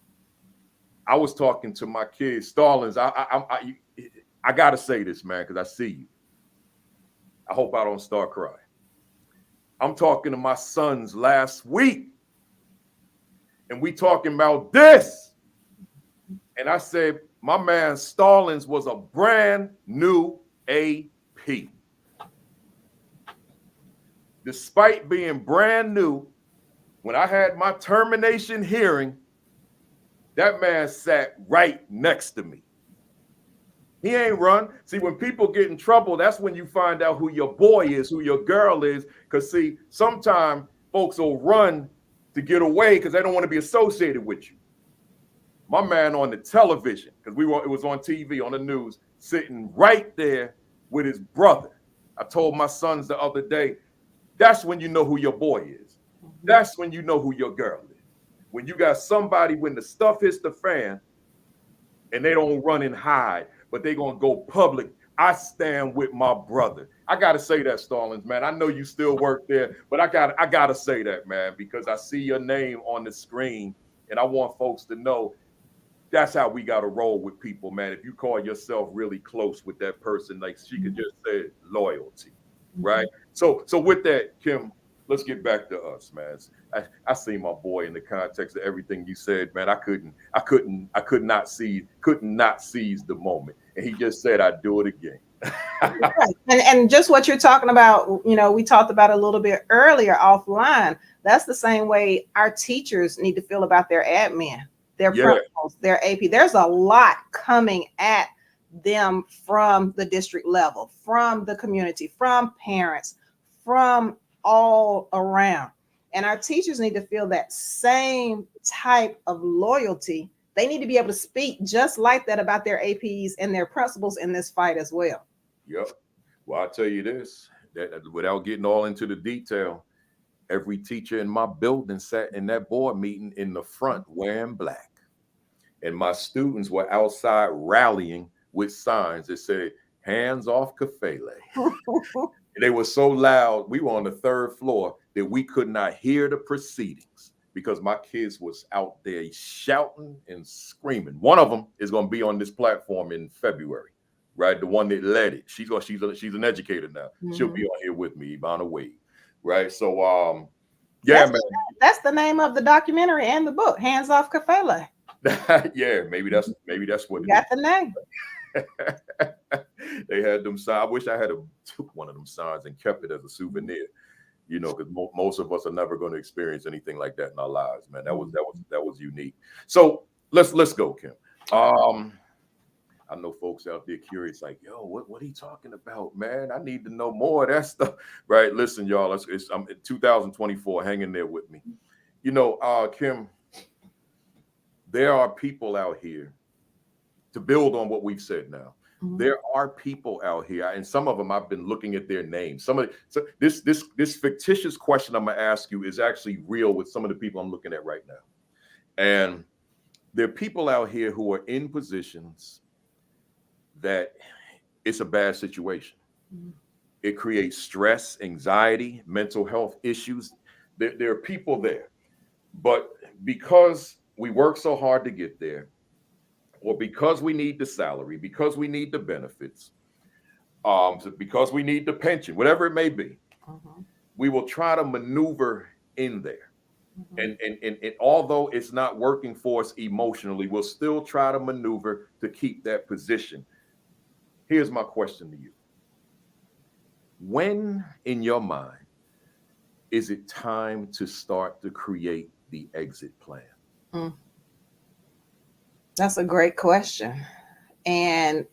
I was talking to my kids, Stallings. I got to say this, man, because I see you. I hope I don't start crying. I'm talking to my sons last week, and we talking about this. And I said, my man Stallings was a brand new AP. Despite being brand new, when I had my termination hearing, that man sat right next to me. He ain't run. See, when people get in trouble, that's when you find out who your boy is, who your girl is. Because, see, sometimes folks will run to get away because they don't want to be associated with you. My man on the television, because it was on TV, on the news, sitting right there with his brother. I told my sons the other day, that's when you know who your boy is. That's when you know who your girl is. When you got somebody, when the stuff hits the fan, and they don't run and hide, but they gonna go public. I stand with my brother. I gotta say that, Stallings, man. I know you still work there, but I gotta say that, man, because I see your name on the screen, and I want folks to know that's how we gotta roll with people, man. If you call yourself really close with that person, like she could just say loyalty, right? So with that, Kim, let's get back to us, man. I see my boy in the context of everything you said, man. Could not seize the moment. And he just said, I'd do it again. Right. And just what you're talking about, we talked about a little bit earlier offline. That's the same way our teachers need to feel about their admin, their principals, their AP. There's a lot coming at them from the district level, from the community, from parents, from all around. And our teachers need to feel that same type of loyalty. They need to be able to speak just like that about their APs and their principals in this fight as well. Yep. Well, I'll tell you this, that without getting all into the detail, every teacher in my building sat in that board meeting in the front wearing black. And my students were outside rallying with signs that said, hands off Kafele. They were so loud, we were on the third floor, that we could not hear the proceedings because my kids was out there shouting and screaming. One of them is going to be on this platform in February, right? The one that led it. She's an educator now. Mm-hmm. She'll be on here with me, Ivana Wade, right? So, yeah, man. That's the name of the documentary and the book, Hands Off Kafele. Yeah, maybe that's what you got the name. They had them signs. I wish I had took one of them signs and kept it as a souvenir, because most of us are never going to experience anything like that in our lives, man. That was unique. So let's go, Kim. I know folks out there curious, like, yo, what are you talking about, man? I need to know more of that stuff, right? Listen, y'all, I'm in 2024. Hang in there with me. Kim, there are people out here, to build on what we've said now. Mm-hmm. There are people out here, and some of them I've been looking at their names. So this fictitious question I'm gonna ask you is actually real with some of the people I'm looking at right now. And there are people out here who are in positions that it's a bad situation. Mm-hmm. It creates stress, anxiety, mental health issues. There are people there, but because we work so hard to get there, or because we need the salary, because we need the benefits, because we need the pension, whatever it may be, we will try to maneuver in there. And although it's not working for us emotionally, we'll still try to maneuver to keep that position. Here's my question to you. When, in your mind, is it time to start to create the exit plan? That's a great question. And,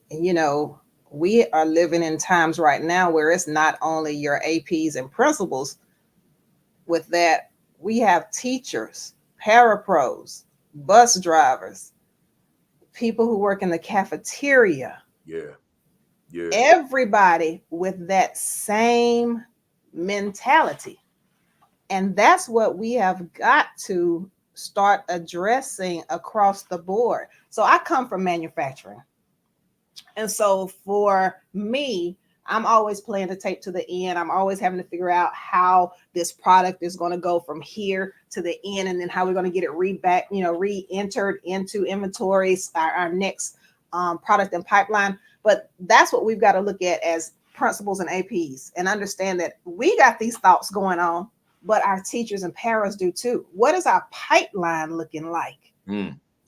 we are living in times right now where it's not only your APs and principals. With that, we have teachers, parapros, bus drivers, people who work in the cafeteria. Yeah. Everybody with that same mentality. And that's what we have got to start addressing across the board. So I come from manufacturing. And so for me, I'm always playing the tape to the end. I'm always having to figure out how this product is going to go from here to the end, and then how we're going to get it re-entered into inventories, our next product and pipeline. But that's what we've got to look at as principals and APs, and understand that we got these thoughts going on, but our teachers and paras do too. What is our pipeline looking like?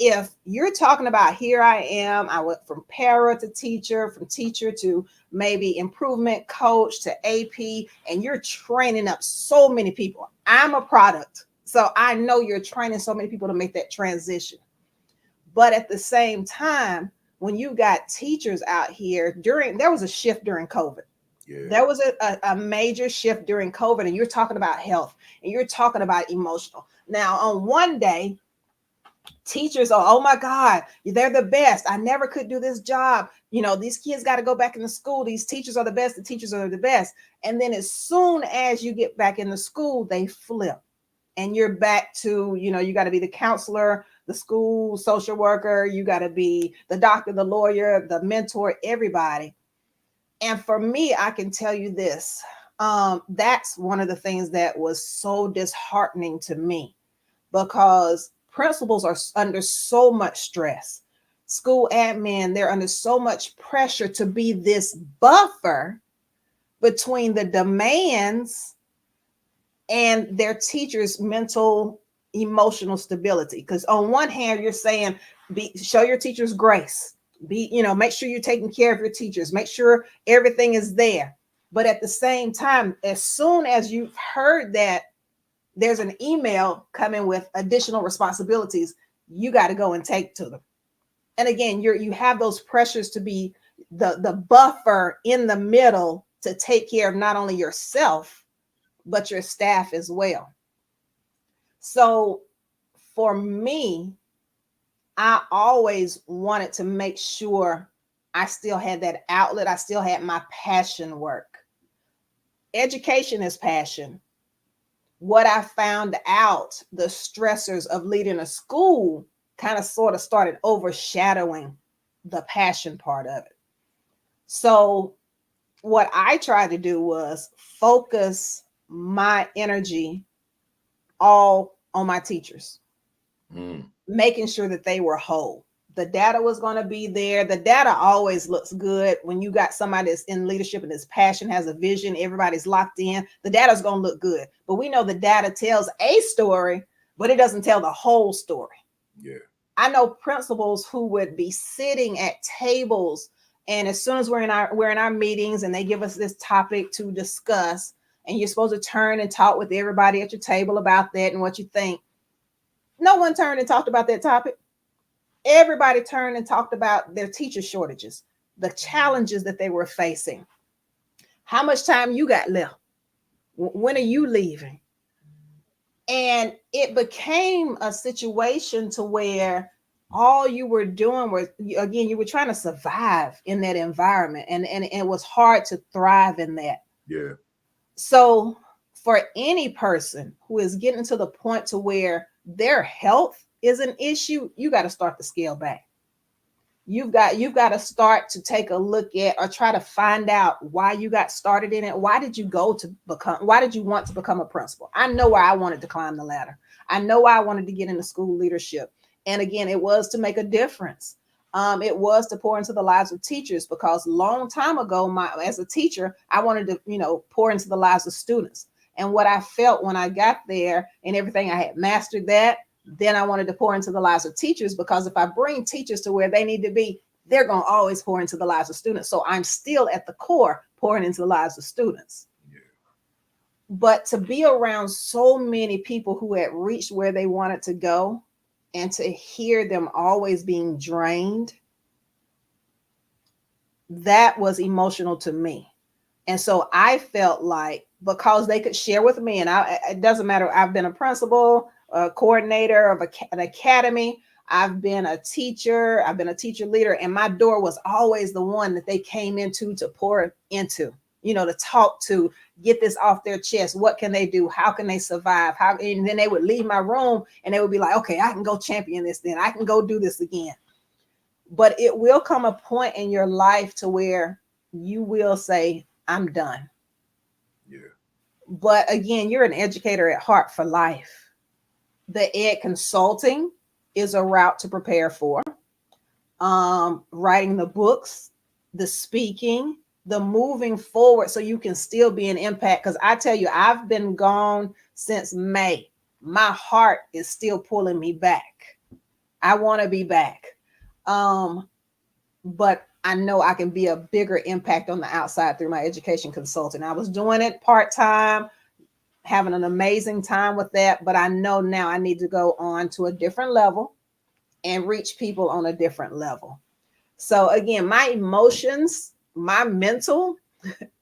If you're talking about, here I am, I went from para to teacher, from teacher to maybe improvement coach to AP, and you're training up so many people. I'm a product, so I know you're training so many people to make that transition. But at the same time, when you got teachers out here there was a shift during COVID. Yeah. There was a major shift during COVID, and you're talking about health, and you're talking about emotional. Now, on one day, teachers are, oh my God, they're the best. I never could do this job. These kids got to go back into school. These teachers are the best. The teachers are the best. And then as soon as you get back into school, they flip. And you're back to, you got to be the counselor, the school social worker. You got to be the doctor, the lawyer, the mentor, everybody. And for me, I can tell you this. That's one of the things that was so disheartening to me, because principals are under so much stress. School admin, they're under so much pressure to be this buffer, between the demands and their teachers' mental, emotional stability. Because on one hand, you're saying, show your teachers grace. Make sure you're taking care of your teachers. Make sure everything is there. But at the same time, as soon as you've heard that there's an email coming with additional responsibilities, you got to go and take to them. And again, you have those pressures to be the buffer in the middle to take care of not only yourself, but your staff as well. So for me, I always wanted to make sure I still had that outlet. I still had my passion work. Education is passion. What I found out, the stressors of leading a school kind of sort of started overshadowing the passion part of it. So what I tried to do was focus my energy all on my teachers, making sure that they were whole. The data was going to be there. The data always looks good when you got somebody that's in leadership and his passion, has a vision, everybody's locked in. The data is going to look good. But we know the data tells a story, but it doesn't tell the whole story. Yeah. I know principals who would be sitting at tables, and as soon as we're in our meetings and they give us this topic to discuss, and you're supposed to turn and talk with everybody at your table about that and what you think. No one turned and talked about that topic. Everybody turned and talked about their teacher shortages, the challenges that they were facing. How much time you got left? When are you leaving? And it became a situation to where all you were doing was, again, you were trying to survive in that environment. And it was hard to thrive in that. Yeah. So for any person who is getting to the point to where their health is an issue, you got to start to scale back. You've got to start to take a look at or try to find out why you got started in it. Why did you want to become a principal? I know why I wanted to climb the ladder. I know why I wanted to get into school leadership. And again, it was to make a difference. It was to pour into the lives of teachers, because long time ago, as a teacher, I wanted to, pour into the lives of students. And what I felt when I got there and everything, I had mastered that. Then I wanted to pour into the lives of teachers, because if I bring teachers to where they need to be, they're going to always pour into the lives of students. So I'm still at the core pouring into the lives of students. Yeah. But to be around so many people who had reached where they wanted to go, and to hear them always being drained, that was emotional to me. And so I felt like, because they could share with me, and it doesn't matter, I've been a principal, a coordinator of an academy, I've been a teacher, I've been a teacher leader, and my door was always the one that they came into to pour into, to talk to, get this off their chest. What can they do? How can they survive? And then they would leave my room and they would be like, okay, I can go champion this then. I can go do this again. But it will come a point in your life to where you will say, I'm done. Yeah. But again, you're an educator at heart for life. The ed consulting is a route to prepare for. Writing the books, the speaking, the moving forward, so you can still be an impact. Because I tell you, I've been gone since May. My heart is still pulling me back. I want to be back. But I know I can be a bigger impact on the outside through my education consulting. I was doing it part-time, having an amazing time with that. But I know now I need to go on to a different level and reach people on a different level. So again, my emotions, my mental,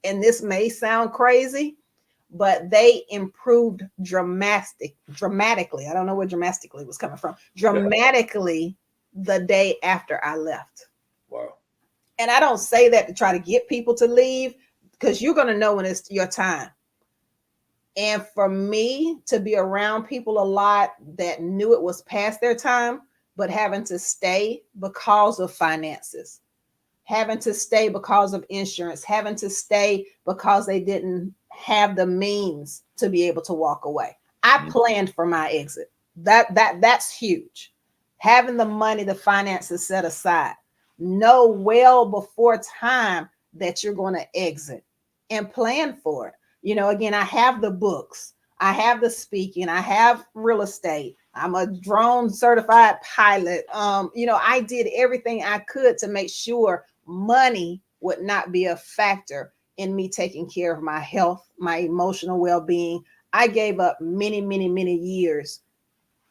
and this may sound crazy, but they improved dramatically. I don't know where dramatically was coming from. Dramatically the day after I left. Wow. And I don't say that to try to get people to leave, because you're going to know when it's your time. And for me to be around people a lot that knew it was past their time, but having to stay because of finances, having to stay because of insurance, having to stay because they didn't have the means to be able to walk away. I planned for my exit. That's huge. Having the money, the finances set aside. Know well before time that you're going to exit. and plan for it. Again, I have the books, I have the speaking, I have real estate. I'm a drone certified pilot. I did everything I could to make sure money would not be a factor in me taking care of my health, my emotional well-being. I gave up many, many, many years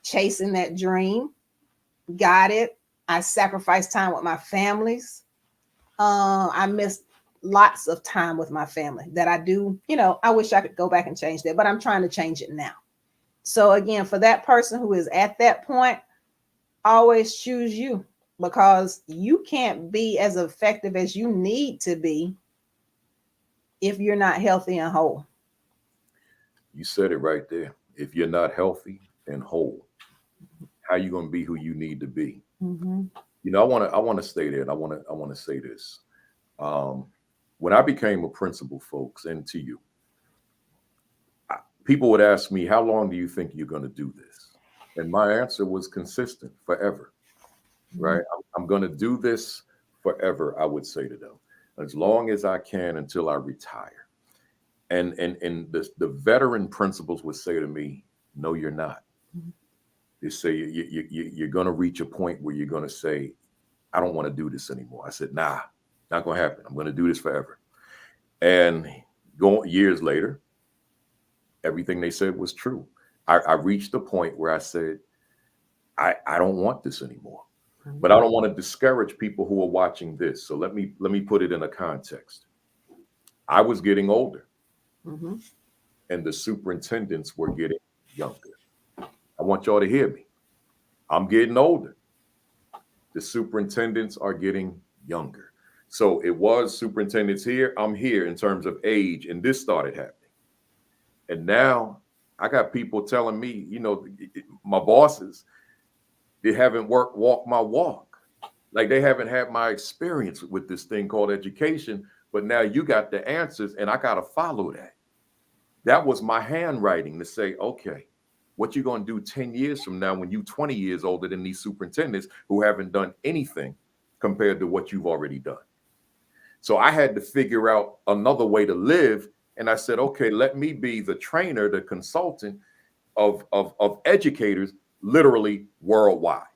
chasing that dream, got it. I sacrificed time with my families. I missed lots of time with my family that I do. I wish I could go back and change that, but I'm trying to change it now. So again, for that person who is at that point, always choose you, because you can't be as effective as you need to be if you're not healthy and whole. You said it right there. If you're not healthy and whole, how you going to be who you need to be? Mm-hmm. I want to stay there, and I want to say this. When I became a principal, folks, and to you, people would ask me, how long do you think you're going to do this? And my answer was consistent: forever. Right? I'm going to do this forever, I would say to them, as long as I can until I retire. And the veteran principals would say to me, no, you're not. They say you're going to reach a point where you're going to say, I don't want to do this anymore. I said, nah, not going to happen. I'm going to do this forever. And years later, everything they said was true. I reached a point where I said, I don't want this anymore. But I don't want to discourage people who are watching this. So let me put it in a context. I was getting older, and the superintendents were getting younger. I want y'all to hear me. I'm getting older. The superintendents are getting younger. So it was superintendents here, I'm here in terms of age, and this started happening. And now I got people telling me, my bosses, they haven't walked my walk. Like, they haven't had my experience with this thing called education, but now you got the answers and I got to follow that. That was my handwriting to say, okay, what you going to do 10 years from now when you 20 years older than these superintendents who haven't done anything compared to what you've already done? So I had to figure out another way to live. And I said, okay, let me be the trainer, the consultant of educators, literally worldwide.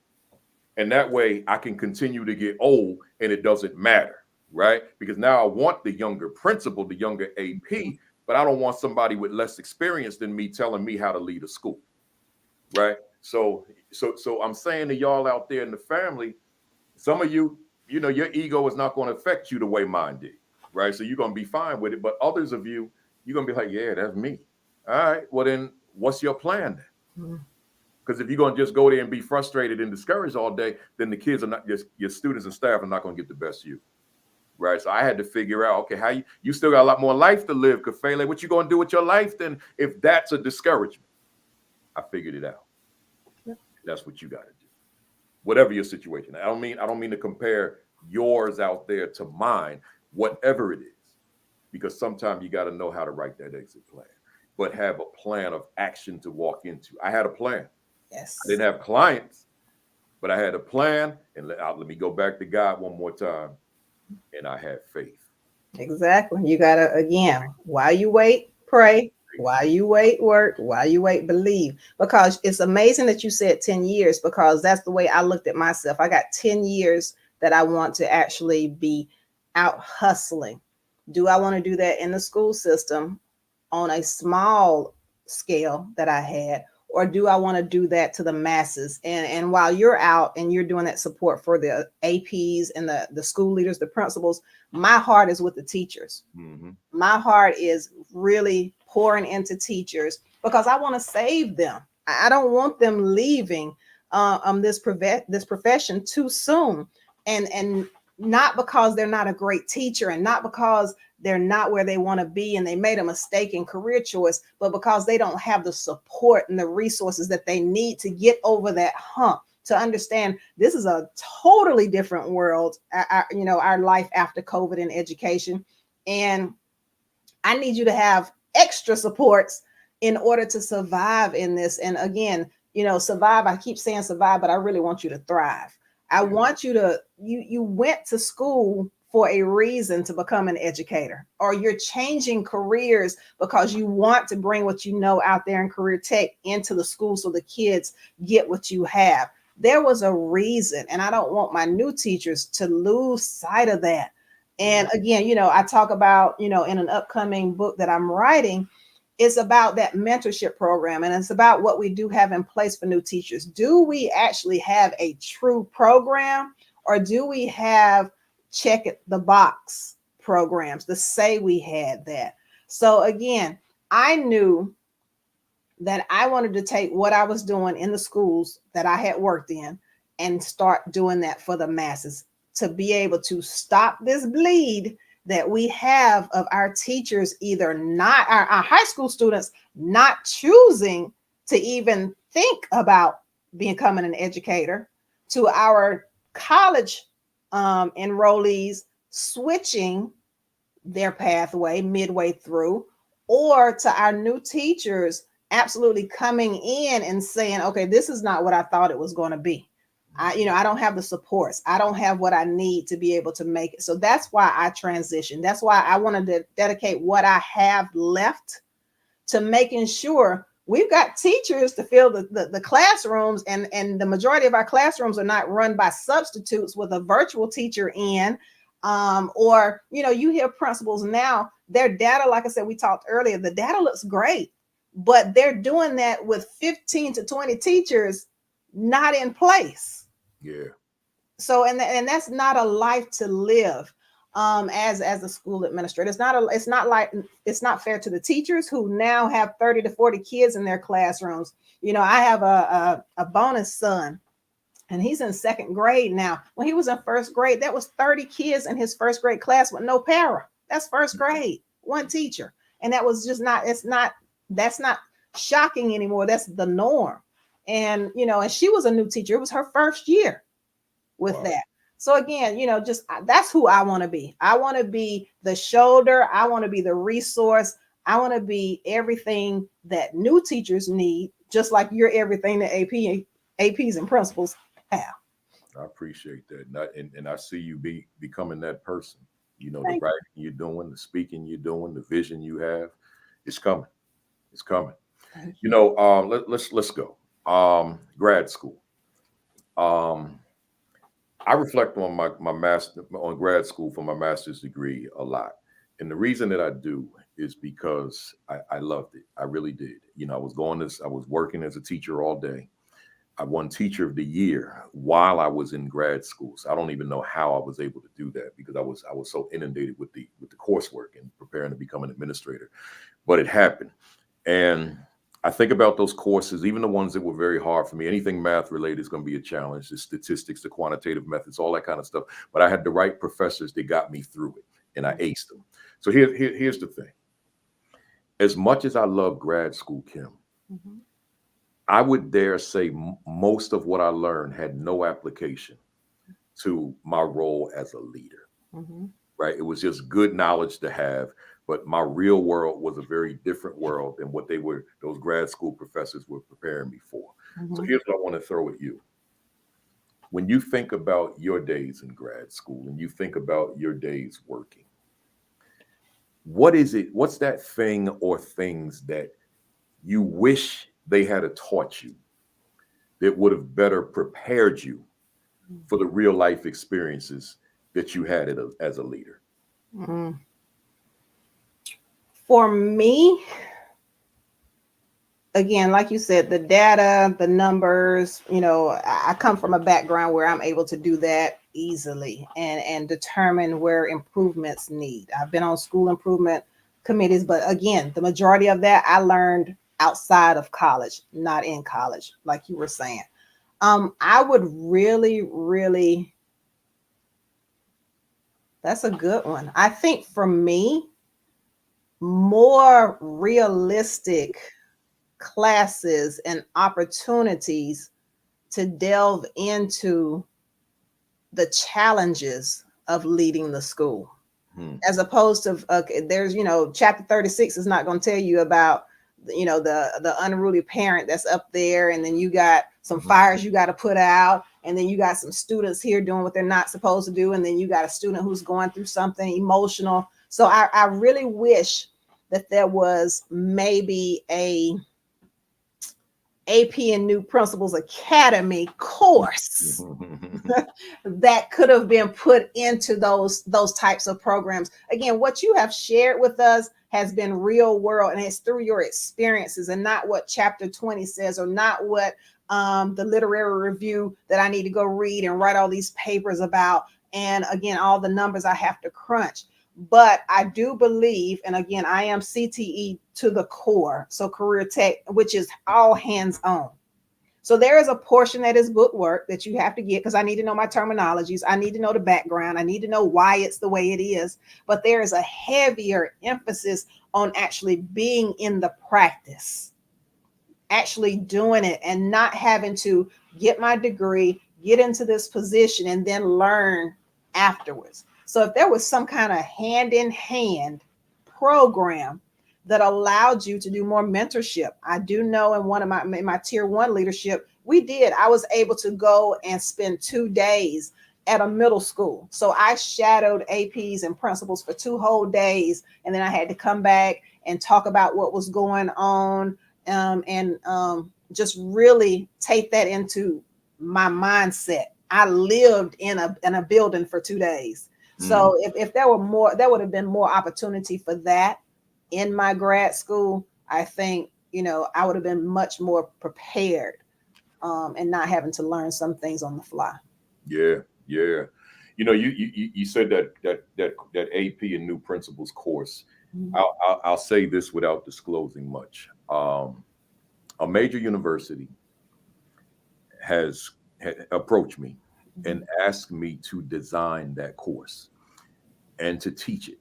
And that way I can continue to get old and it doesn't matter, right? Because now I want the younger principal, the younger AP, but I don't want somebody with less experience than me telling me how to lead a school, right? So I'm saying to y'all out there in the family, some of you, your ego is not going to affect you the way mine did, right? So you're going to be fine with it. But others of you, you're going to be like, yeah, that's me. All right, well then what's your plan then? Because if you're going to just go there and be frustrated and discouraged all day, then the kids are not, just your students and staff are not going to get the best of you, right? So I had to figure out, okay, how you still got a lot more life to live, Kafele. What you going to do with your life then if that's a discouragement? I figured it out. Yep. That's what you got to do. Whatever your situation. I don't mean to compare yours out there to mine, whatever it is, because sometimes you got to know how to write that exit plan, but have a plan of action to walk into. I had a plan. Yes. I didn't have clients, but I had a plan. And let me go back to God one more time. And I had faith. Exactly. You got to, again, while you wait, pray. While you wait, work. While you wait, believe. Because it's amazing that you said 10 years, because that's the way I looked at myself. I got 10 years that I want to actually be out hustling. Do I want to do that in the school system on a small scale that I had? Or do I want to do that to the masses? And while you're out and you're doing that support for the APs and the school leaders, the principals, my heart is with the teachers. My heart is really pouring into teachers because I want to save them. I don't want them leaving this profession too soon. And not because they're not a great teacher and not because they're not where they want to be and they made a mistake in career choice, but because they don't have the support and the resources that they need to get over that hump, to understand this is a totally different world, our life after COVID and education. And I need you to have extra supports in order to survive in this. And again, survive, I keep saying survive, but I really want you to thrive. I want you to, you went to school for a reason to become an educator, or you're changing careers because you want to bring what you know out there in career tech into the school so the kids get what you have. There was a reason, and I don't want my new teachers to lose sight of that. And again, I talk about, in an upcoming book that I'm writing, it's about that mentorship program, and it's about what we do have in place for new teachers. Do we actually have a true program, or do we have check the box programs to say we had that? So again, I knew that I wanted to take what I was doing in the schools that I had worked in and start doing that for the masses, to be able to stop this bleed that we have of our teachers, either not our high school students not choosing to even think about becoming an educator, to our college enrollees switching their pathway midway through, or to our new teachers absolutely coming in and saying, okay, this is not what I thought it was going to be. I don't have the supports. I don't have what I need to be able to make it. So that's why I transitioned. That's why I wanted to dedicate what I have left to making sure we've got teachers to fill the classrooms, and the majority of our classrooms are not run by substitutes with a virtual teacher in, or, you hear principals now, their data, like I said, we talked earlier, the data looks great, but they're doing that with 15 to 20 teachers not in place. Yeah. So, and that's not a life to live. As a school administrator, it's not fair to the teachers who now have 30 to 40 kids in their classrooms. I have a bonus son, and he's in second grade now. When he was in first grade, that was 30 kids in his first grade class with no para. That's first grade, one teacher. And that was just that's not shocking anymore. That's the norm. And, and she was a new teacher. It was her first year with that. So again, that's who I want to be. I want to be the shoulder. I want to be the resource. I want to be everything that new teachers need, just like you're everything that APs and principals have. I appreciate that. And I see you becoming that person. The Thank writing you're doing, the speaking you're doing, the vision you have, it's coming. It's coming. Let's go. Grad school. I reflect on my master on grad school for my master's degree a lot. And the reason that I do is because I loved it. I really did. I was working as a teacher all day. I won Teacher of the Year while I was in grad school. So I don't even know how I was able to do that, because I was so inundated with the coursework and preparing to become an administrator. But it happened. And I think about those courses, even the ones that were very hard for me. Anything math related is going to be a challenge. The statistics, the quantitative methods, all that kind of stuff. But I had the right professors that got me through it, and I aced them. So here's the thing. As much as I love grad school, Kim, I would dare say most of what I learned had no application to my role as a leader. Right? It was just good knowledge to have. But my real world was a very different world than what those grad school professors were preparing me for. So here's what I want to throw at you. When you think about your days in grad school and you think about your days working, what's that thing or things that you wish they had taught you that would have better prepared you for the real life experiences that you had as a leader? For me, again, like you said, the data, the numbers, I come from a background where I'm able to do that easily and determine where improvements need. I've been on school improvement committees, but again, the majority of that I learned outside of college, not in college, like you were saying. I would really, that's a good one. I think for me, more realistic classes and opportunities to delve into the challenges of leading the school, as opposed to there's chapter 36 is not going to tell you about the unruly parent that's up there, and then you got some fires you got to put out, and then you got some students here doing what they're not supposed to do, and then you got a student who's going through something emotional. So I really wish that there was maybe a AP and New Principals Academy course that could have been put into those types of programs. Again, what you have shared with us has been real world, and it's through your experiences and not what chapter 20 says, or not what the literary review that I need to go read and write all these papers about, and again, all the numbers I have to crunch. But I do believe, and again, I am CTE to the core, so career tech, which is all hands on. So there is a portion that is book work that you have to get, because I need to know my terminologies. I need to know the background. I need to know why it's the way it is. But there is a heavier emphasis on actually being in the practice, actually doing it, and not having to get my degree, get into this position, and then learn afterwards. So if there was some kind of hand-in-hand program that allowed you to do more mentorship. I do know in one of my tier 1 leadership, I was able to go and spend 2 days at a middle school. So I shadowed APs and principals for 2 whole days. And then I had to come back and talk about what was going on, and just really take that into my mindset. I lived in a building for 2 days. So if there were more, there would have been more opportunity for that in my grad school. I think, I would have been much more prepared, and not having to learn some things on the fly. Yeah. You said that AP and New Principals course. Mm-hmm. I'll say this without disclosing much. A major university has approached me and asked me to design that course and to teach it.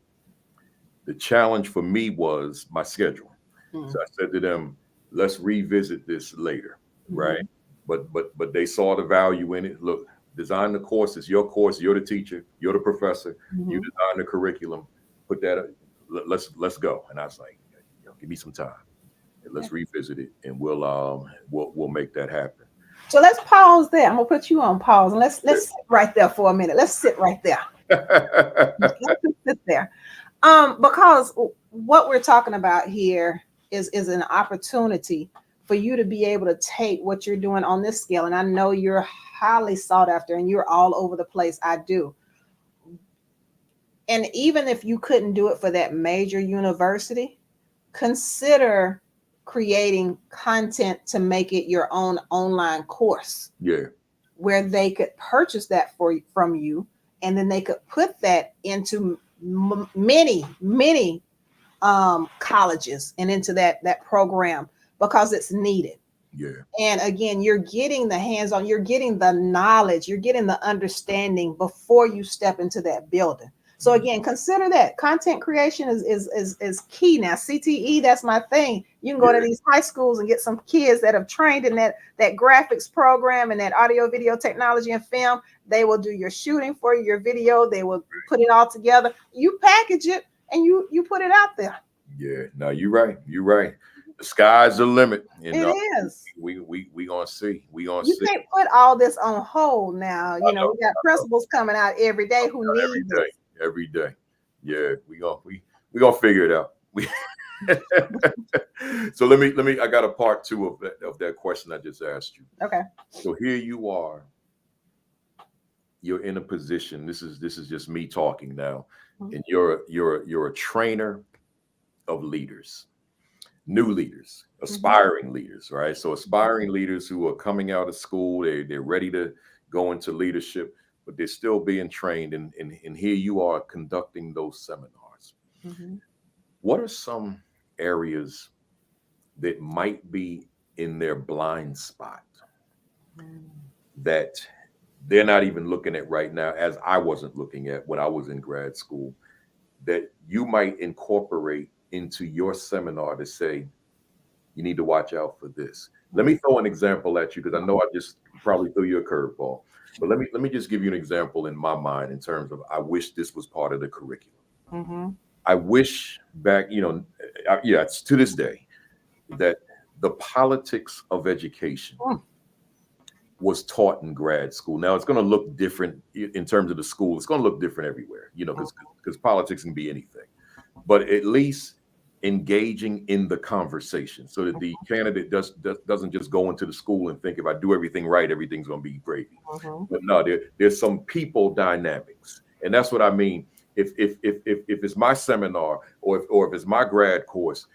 The challenge for me was my schedule. So I said to them, let's revisit this later, right? But they saw the value in it. Look, design the course. It's your course. You're the teacher. You're the professor. You design the curriculum. Put that. Let's go. And I was like, give me some time. Let's revisit it, and we'll make that happen. So let's pause there. I'm gonna put you on pause, and let's sit right there for a minute. Let's sit right there. Let's sit there. Because what we're talking about here is an opportunity for you to be able to take what you're doing on this scale. And I know you're highly sought after and you're all over the place. I do. And even if you couldn't do it for that major university, consider creating content to make it your own online course. Yeah. Where they could purchase that from you, and then they could put that into many colleges and into that program, because it's needed. Yeah. And again, you're getting the hands-on, you're getting the knowledge, you're getting the understanding before you step into that building. So again, consider that content creation is key. Now, CTE, that's my thing. You can go to these high schools and get some kids that have trained in that graphics program and that audio, video technology and film. They will do your shooting for you, your video. They will put it all together. You package it and you put it out there. Yeah, no, you're right. You're right. The sky's the limit. It is. We gonna see. You can't put all this on hold now. We got principals coming out every day who need this. Every day. Yeah, we gonna figure it out. So let me. I got a part 2 of that question I just asked you. Okay. So here you are. You're in a position. This is just me talking now, and you're a trainer of leaders, new leaders, aspiring leaders, right? So aspiring leaders who are coming out of school, they're ready to go into leadership, but they're still being trained, and here you are conducting those seminars. What are some areas that might be in their blind spot that they're not even looking at right now, as I wasn't looking at when I was in grad school, that you might incorporate into your seminar to say, you need to watch out for this? Let me throw an example at you, because I know I just probably threw you a curveball. But let me just give you an example in my mind in terms of, I wish this was part of the curriculum. I wish back, it's to this day, that the politics of education was taught in grad school. Now it's going to look different in terms of the school. It's going to look different everywhere, because politics can be anything. But at least engaging in the conversation so that the candidate doesn't just go into the school and think, if I do everything right, everything's going to be gravy. But no, there's some people dynamics, and that's what I mean. If it's my seminar or if it's my grad course,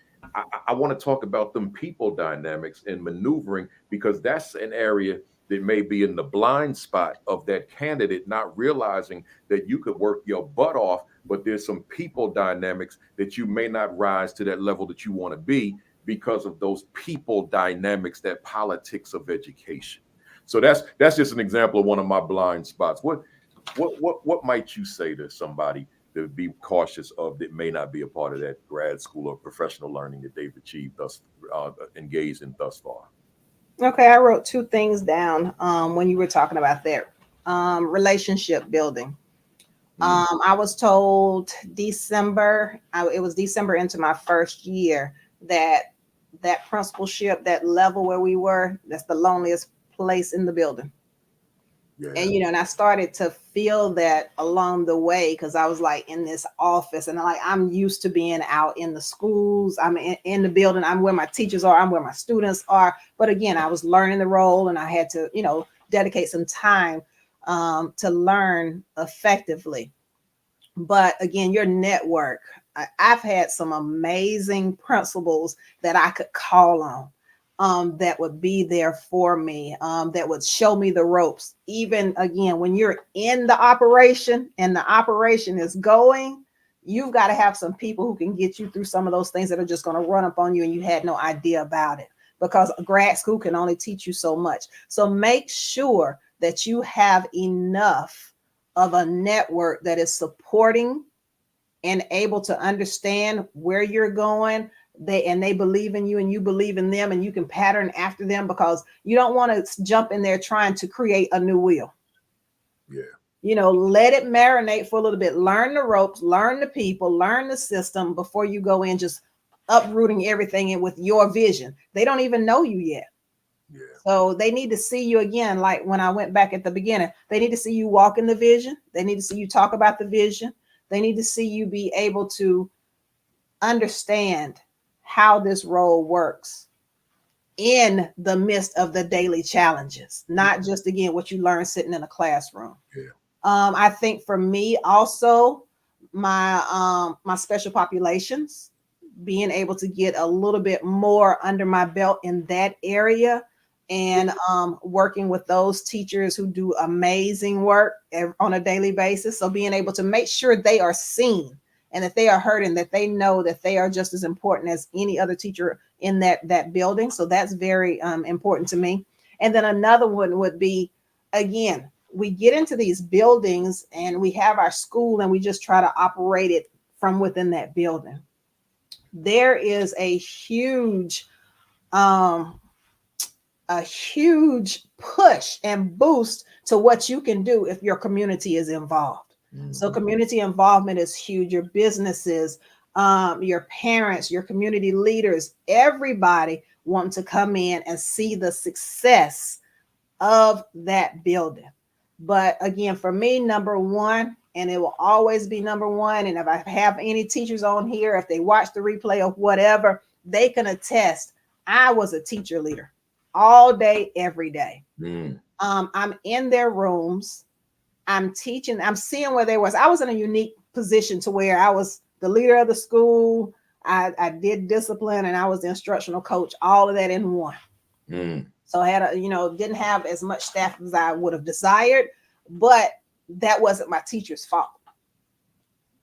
I want to talk about them people dynamics and maneuvering, because that's an area that may be in the blind spot of that candidate not realizing that you could work your butt off, but there's some people dynamics that you may not rise to that level that you want to be because of those people dynamics, that politics of education. So that's just an example of one of my blind spots. What might you say to somebody to be cautious of that may not be a part of that grad school or professional learning that they've achieved engaged in thus far? Okay, I wrote two things down when you were talking about that relationship building. I was told it was December into my first year, that principalship, that level where we were, that's the loneliest place in the building. Yeah. And, and I started to feel that along the way, because I was like in this office and I'm used to being out in the schools. I'm in the building. I'm where my teachers are. I'm where my students are. But again, I was learning the role, and I had to, dedicate some time to learn effectively. But again, your network, I've had some amazing principals that I could call on. That would be there for me, that would show me the ropes. Even again, when you're in the operation and the operation is going, you've got to have some people who can get you through some of those things that are just going to run up on you and you had no idea about it, because grad school can only teach you so much. So make sure that you have enough of a network that is supporting and able to understand where you're going. They believe in you and you believe in them, and you can pattern after them, because you don't want to jump in there trying to create a new wheel. Yeah. Let it marinate for a little bit. Learn the ropes, learn the people, learn the system before you go in just uprooting everything in with your vision. They don't even know you yet. Yeah. So they need to see you again. Like when I went back at the beginning, they need to see you walk in the vision. They need to see you talk about the vision. They need to see you be able to understand how this role works in the midst of the daily challenges, not just again what you learn sitting in a classroom. Yeah. I think for me also, my special populations, being able to get a little bit more under my belt in that area, and working with those teachers who do amazing work on a daily basis. So being able to make sure they are seen and that they are heard, and that they know that they are just as important as any other teacher in that building. So that's very important to me. And then another one would be, again, we get into these buildings and we have our school and we just try to operate it from within that building. There is a huge push and boost to what you can do if your community is involved. So community involvement is huge. Your businesses, your parents, your community leaders, everybody want to come in and see the success of that building. But again, for me, number one, and it will always be number one. And if I have any teachers on here, if they watch the replay or whatever, they can attest. I was a teacher leader all day, every day. I'm in their rooms. I'm teaching. I'm seeing where they was. I was in a unique position to where I was the leader of the school. I did discipline, and I was the instructional coach. All of that in one. So I had didn't have as much staff as I would have desired, but that wasn't my teacher's fault.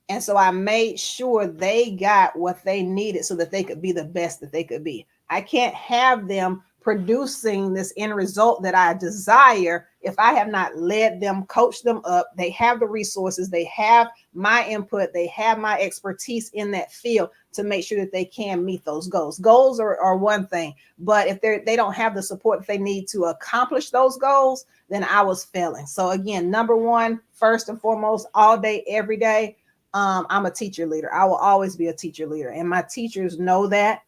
And so I made sure they got what they needed so that they could be the best that they could be. I can't have them producing this end result that I desire if I have not led them, coached them up. They have the resources, they have my input, they have my expertise in that field to make sure that they can meet those goals. Goals are one thing, but if they don't have the support that they need to accomplish those goals, then I was failing. So again, number one, first and foremost, all day, every day, I'm a teacher leader. I will always be a teacher leader, and my teachers know that.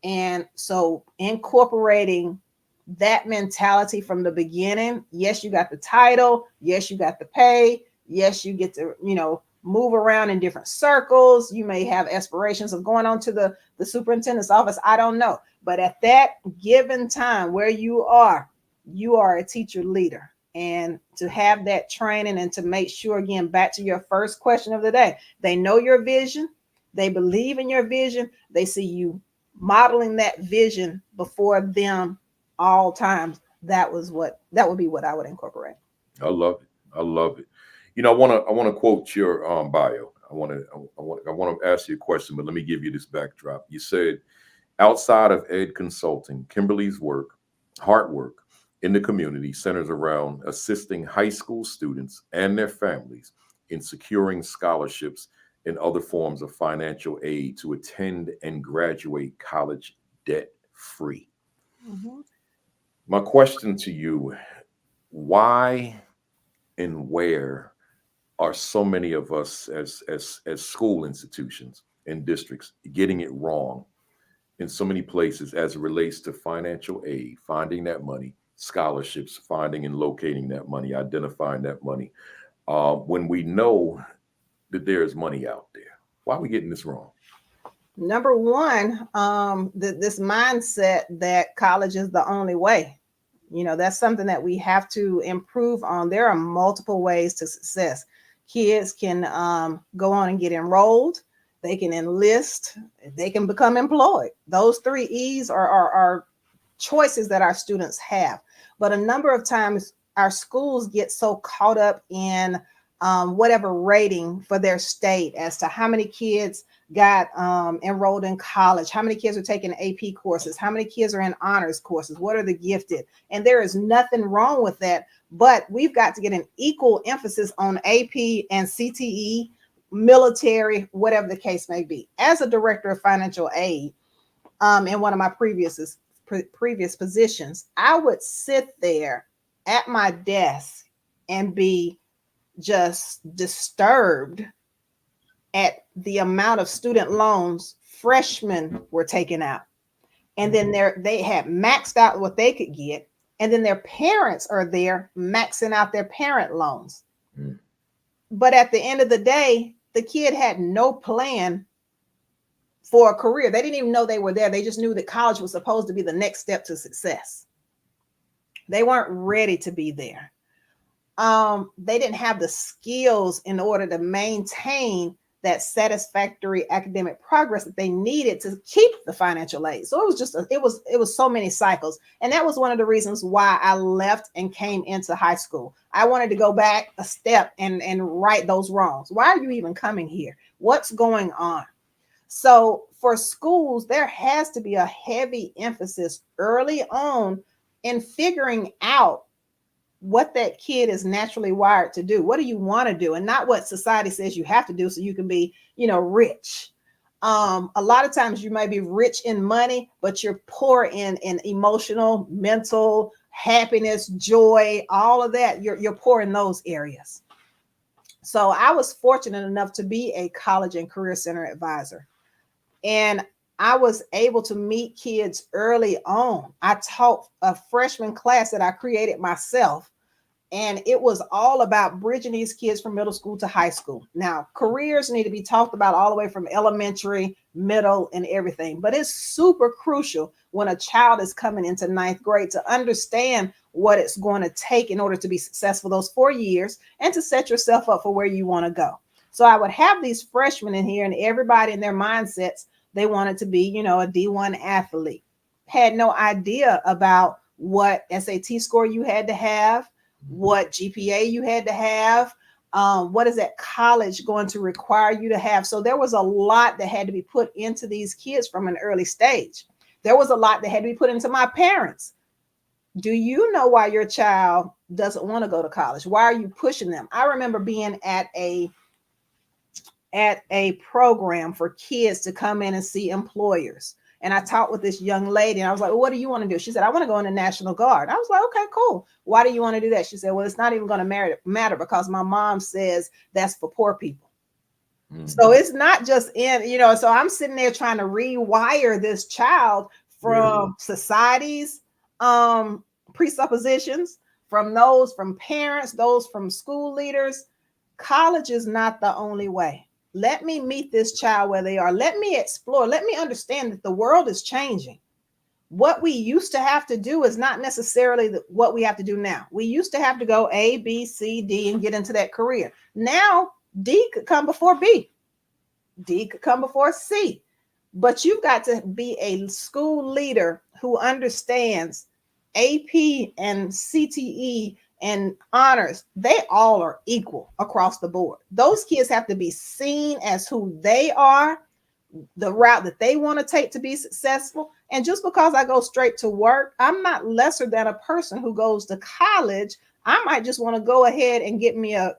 And so incorporating that mentality from the beginning. Yes, you got the title. Yes, you got the pay. Yes, you get to, move around in different circles. You may have aspirations of going on to the superintendent's office. I don't know. But at that given time where you are a teacher leader. And to have that training and to make sure, again, back to your first question of the day, they know your vision. They believe in your vision. They see you modeling that vision before them all times. That would be what I would incorporate. I love it. I love it. I want to quote your bio. I want to ask you a question, but let me give you this backdrop. You said, outside of ed consulting, Kimberly's hard work in the community centers around assisting high school students and their families in securing scholarships and other forms of financial aid to attend and graduate college debt free. Mm-hmm. My question to you, why and where are so many of us as school institutions and districts getting it wrong in so many places as it relates to financial aid, finding that money, scholarships, finding and locating that money, identifying that money, when we know that there's money out there? Why are we getting this wrong? Number one, this mindset that college is the only way. That's something that we have to improve on. There are multiple ways to success. Kids can go on and get enrolled. They can enlist. They can become employed. Those 3 E's are choices that our students have. But a number of times our schools get so caught up in whatever rating for their state as to how many kids got enrolled in college, how many kids are taking AP courses, how many kids are in honors courses, what are the gifted? And there is nothing wrong with that, but we've got to get an equal emphasis on AP and CTE, military, whatever the case may be. As a director of financial aid, in one of my previous positions, I would sit there at my desk and be just disturbed at the amount of student loans freshmen were taking out. And then they had maxed out what they could get. And then their parents are there maxing out their parent loans. Mm. But at the end of the day, the kid had no plan for a career. They didn't even know they were there. They just knew that college was supposed to be the next step to success. They weren't ready to be there. They didn't have the skills in order to maintain that satisfactory academic progress that they needed to keep the financial aid. So it was just, it was so many cycles. And that was one of the reasons why I left and came into high school. I wanted to go back a step and right those wrongs. Why are you even coming here? What's going on? So for schools, there has to be a heavy emphasis early on in figuring out what that kid is naturally wired to do. What do you want to do? And not what society says you have to do so you can be, rich. A lot of times you may be rich in money, but you're poor in emotional, mental, happiness, joy, all of that. You're poor in those areas. So I was fortunate enough to be a college and career center advisor. And I was able to meet kids early on. I taught a freshman class that I created myself. And it was all about bridging these kids from middle school to high school. Now, careers need to be talked about all the way from elementary, middle, and everything. But it's super crucial when a child is coming into 9th grade to understand what it's going to take in order to be successful those 4 years and to set yourself up for where you want to go. So I would have these freshmen in here and everybody in their mindsets, they wanted to be, a D1 athlete. Had no idea about what SAT score you had to have, what GPA you had to have, what is that college going to require you to have? So there was a lot that had to be put into these kids from an early stage. There was a lot that had to be put into my parents. Do you know why your child doesn't want to go to college? Why are you pushing them? I remember being at a program for kids to come in and see employers. And I talked with this young lady and I was like, well, what do you want to do? She said, I want to go in the National Guard. I was like, okay, cool. Why do you want to do that? She said, well, it's not even going to matter because my mom says that's for poor people. Mm-hmm. So it's not just so I'm sitting there trying to rewire this child from society's presuppositions from those from parents, those from school leaders. College is not the only way. Let me meet this child where they are. Let me explore. Let me understand that the world is changing. What we used to have to do is not necessarily what we have to do now. We used to have to go A, B, C, D and get into that career. Now, D could come before B. D could come before C. But you've got to be a school leader who understands AP and CTE and honors. They all are equal across the board. Those kids have to be seen as who they are, the route that they want to take to be successful. And just because I go straight to work, I'm not lesser than a person who goes to college. I might just want to go ahead and get me a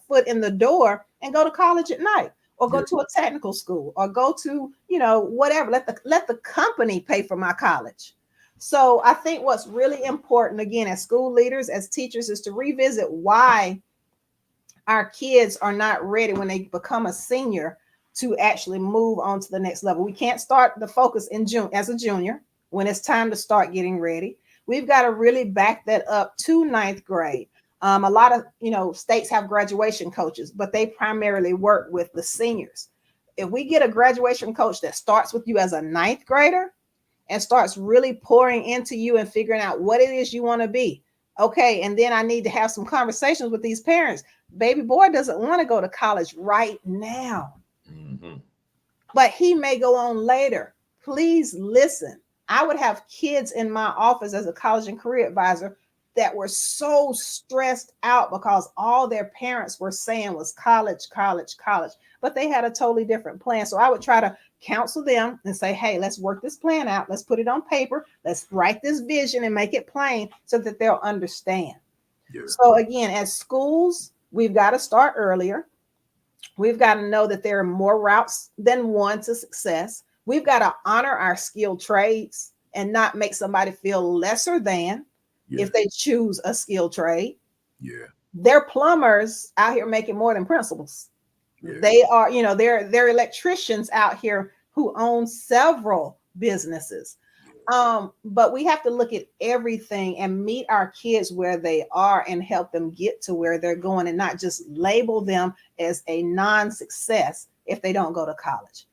foot in the door and go to college at night, or go to a technical school, or go to, whatever. Let the company pay for my college. So I think what's really important, again, as school leaders, as teachers, is to revisit why our kids are not ready when they become a senior to actually move on to the next level. We can't start the focus in June as a junior when it's time to start getting ready. We've got to really back that up to ninth grade. A lot of states have graduation coaches, but they primarily work with the seniors. If we get a graduation coach that starts with you as a ninth grader and starts really pouring into you and figuring out what it is you want to be. Okay, and then I need to have some conversations with these parents. Baby boy doesn't want to go to college right now. Mm-hmm. But he may go on later. Please listen. I would have kids in my office as a college and career advisor that were so stressed out because all their parents were saying was college, college, college, but they had a totally different plan. So I would try to counsel them and say, hey, let's work this plan out. Let's put it on paper. Let's write this vision and make it plain so that they'll understand. Yeah. So again, as schools, we've got to start earlier. We've got to know that there are more routes than one to success. We've got to honor our skilled trades and not make somebody feel lesser than if they choose a skilled trade. Yeah. They're plumbers out here making more than principals. Yeah. They are, they're electricians out here who own several businesses. But we have to look at everything and meet our kids where they are and help them get to where they're going, and not just label them as a non-success if they don't go to college.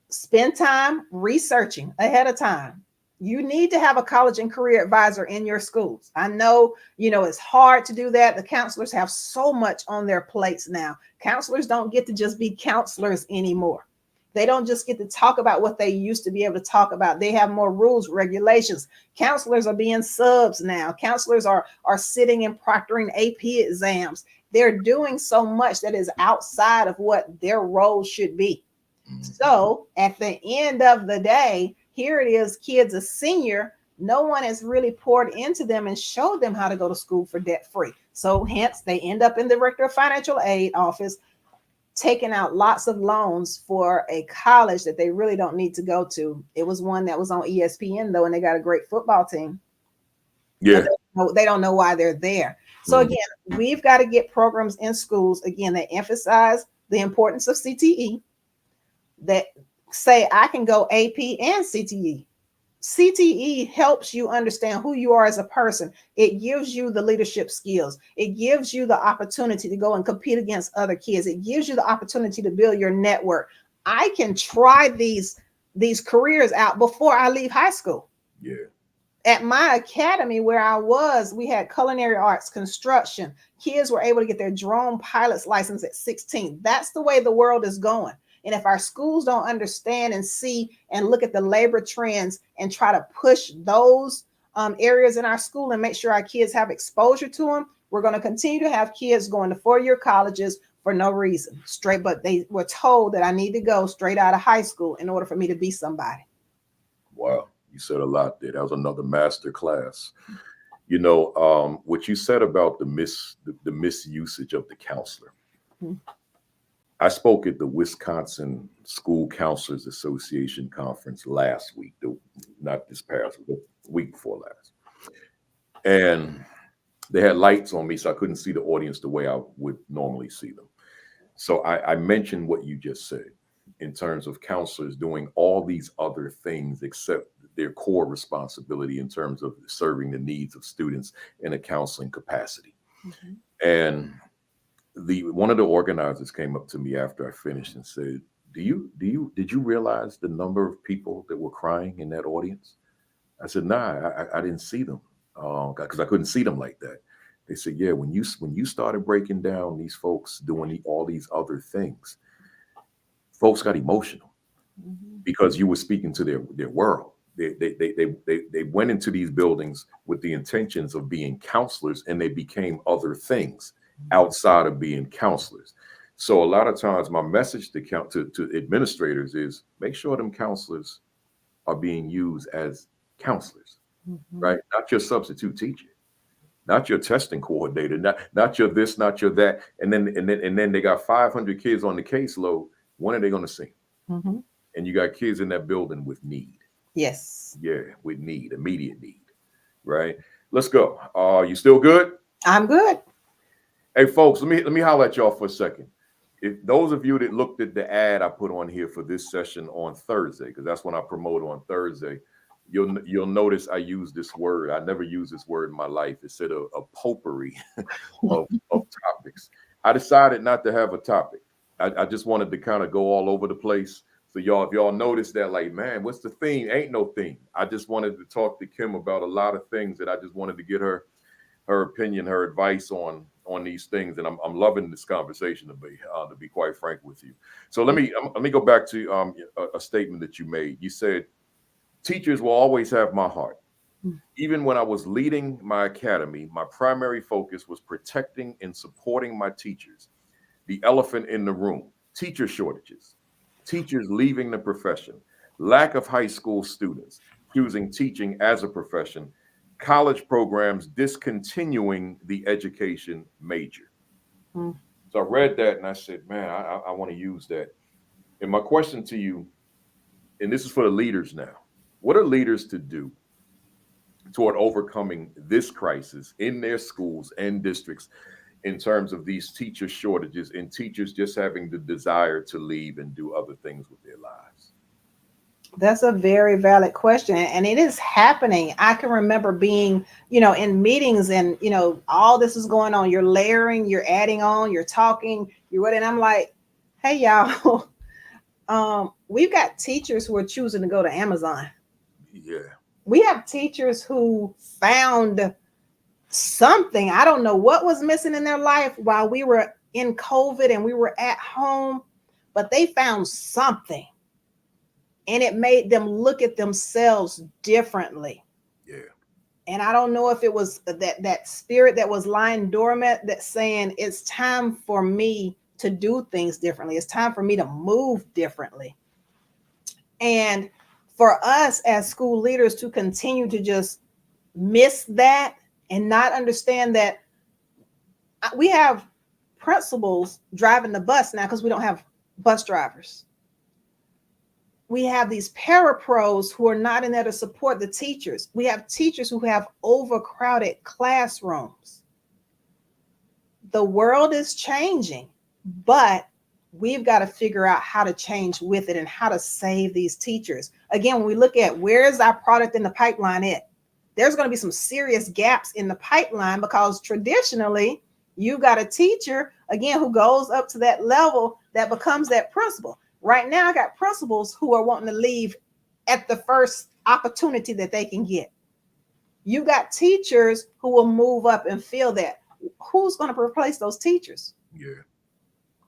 Spend time researching ahead of time. You need to have a college and career advisor in your schools. I know, it's hard to do that. The counselors have so much on their plates now. Counselors don't get to just be counselors anymore. They don't just get to talk about what they used to be able to talk about. They have more rules, regulations. Counselors are being subs now. Counselors are sitting and proctoring AP exams. They're doing so much that is outside of what their role should be. So at the end of the day, here it is, kids a senior. No one has really poured into them and showed them how to go to school for debt free. So hence they end up in the Director of Financial Aid office, taking out lots of loans for a college that they really don't need to go to. It was one that was on ESPN though, and they got a great football team. Yeah. They don't know why they're there. So again, we've got to get programs in schools, again, that emphasize the importance of CTE, that say I can go AP and CTE. CTE helps you understand who you are as a person. It gives you the leadership skills. It gives you the opportunity to go and compete against other kids. It gives you the opportunity to build your network. I can try these careers out before I leave high school. Yeah. At my academy where I was, we had culinary arts, construction. Kids were able to get their drone pilot's license at 16. That's the way the world is going. And if our schools don't understand and see and look at the labor trends and try to push those areas in our school and make sure our kids have exposure to them, we're going to continue to have kids going to four-year colleges for no reason. But they were told that I need to go straight out of high school in order for me to be somebody. Wow, you said a lot there. That was another master class. What you said about the misusage of the counselor. Mm-hmm. I spoke at the Wisconsin School Counselors Association conference last week, not this past week, the week before last. And they had lights on me, so I couldn't see the audience the way I would normally see them. So I mentioned what you just said in terms of counselors doing all these other things except their core responsibility in terms of serving the needs of students in a counseling capacity. And one of the organizers came up to me after I finished and said, did you realize the number of people that were crying in that audience? I said, nah, I didn't see them because I couldn't see them like that. They said, yeah, when you started breaking down these folks doing all these other things, folks got emotional because you were speaking to their world. They went into these buildings with the intentions of being counselors, and they became other things outside of being counselors. So a lot of times my message to administrators is make sure them counselors are being used as counselors, right? Not your substitute teacher, not your testing coordinator, not your this, not your that. And then they got 500 kids on the caseload. When are they going to see? And you got kids in that building with need. Yes. Yeah, with need, immediate need, right? Let's go. You still good? I'm good. Hey, folks, let me holler at y'all for a second. If those of you that looked at the ad I put on here for this session on Thursday, because that's when I promote on Thursday, you'll notice I use this word. I never use this word in my life. It said a potpourri of topics. I decided not to have a topic. I just wanted to kind of go all over the place. So if y'all notice that, like, man, what's the theme? Ain't no theme. I just wanted to talk to Kim about a lot of things that I just wanted to get her opinion, her advice on these things, and I'm loving this conversation to be quite frank with you. So let me go back to a statement that you made. You said teachers will always have my heart. Even when I was leading my academy, my primary focus was protecting and supporting my teachers. The elephant in the room: teacher shortages, teachers leaving the profession, lack of high school students choosing teaching as a profession, college programs discontinuing the education major. So I read that and I said, man, I want to use that. And my question to you, and this is for the leaders now, what are leaders to do toward overcoming this crisis in their schools and districts in terms of these teacher shortages and teachers just having the desire to leave and do other things with their lives? That's a very valid question. And it is happening. I can remember being, in meetings and, all this is going on. You're layering, you're adding on, you're talking, and I'm like, hey, y'all, we've got teachers who are choosing to go to Amazon. Yeah. We have teachers who found something. I don't know what was missing in their life while we were in COVID and we were at home, but they found something. And it made them look at themselves differently. Yeah. And I don't know if it was that spirit that was lying dormant that's saying it's time for me to do things differently. It's time for me to move differently. And for us as school leaders to continue to just miss that and not understand that we have principals driving the bus now because we don't have bus drivers. We have these parapros who are not in there to support the teachers. We have teachers who have overcrowded classrooms. The world is changing, but we've got to figure out how to change with it and how to save these teachers. Again, when we look at where's our product in the pipeline at, there's going to be some serious gaps in the pipeline because traditionally you've got a teacher, again, who goes up to that level that becomes that principal. Right now, I got principals who are wanting to leave at the first opportunity that they can get. You got teachers who will move up and fill that. Who's going to replace those teachers? Yeah.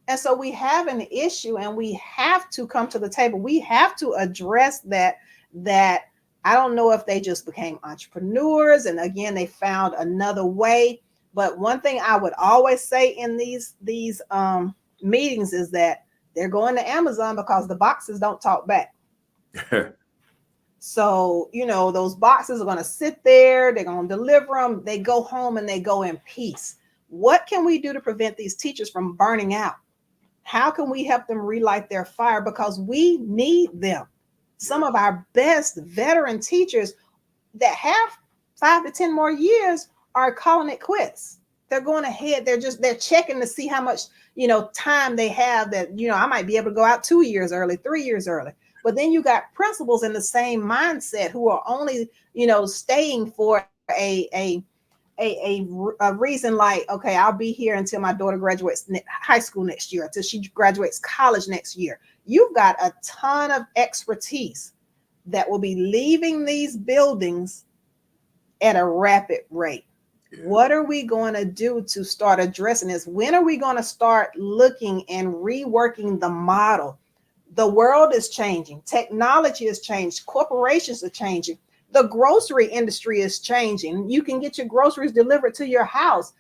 And so we have an issue and we have to come to the table. We have to address that I don't know if they just became entrepreneurs and again, they found another way. But one thing I would always say in these meetings is that they're going to Amazon because the boxes don't talk back. So, those boxes are going to sit there. They're going to deliver them. They go home and they go in peace. What can we do to prevent these teachers from burning out? How can we help them relight their fire? Because we need them. Some of our best veteran teachers that have 5 to 10 more years are calling it quits. They're going ahead. They're checking to see how much, time they have that, I might be able to go out 2 years early, 3 years early. But then you got principals in the same mindset who are only, staying for a reason like, okay, I'll be here until my daughter graduates high school next year, until she graduates college next year. You've got a ton of expertise that will be leaving these buildings at a rapid rate. What are we going to do to start addressing this? When are we going to start looking and reworking the model? The world is changing. Technology has changed. Corporations are changing. The grocery industry is changing. You can get your groceries delivered to your house.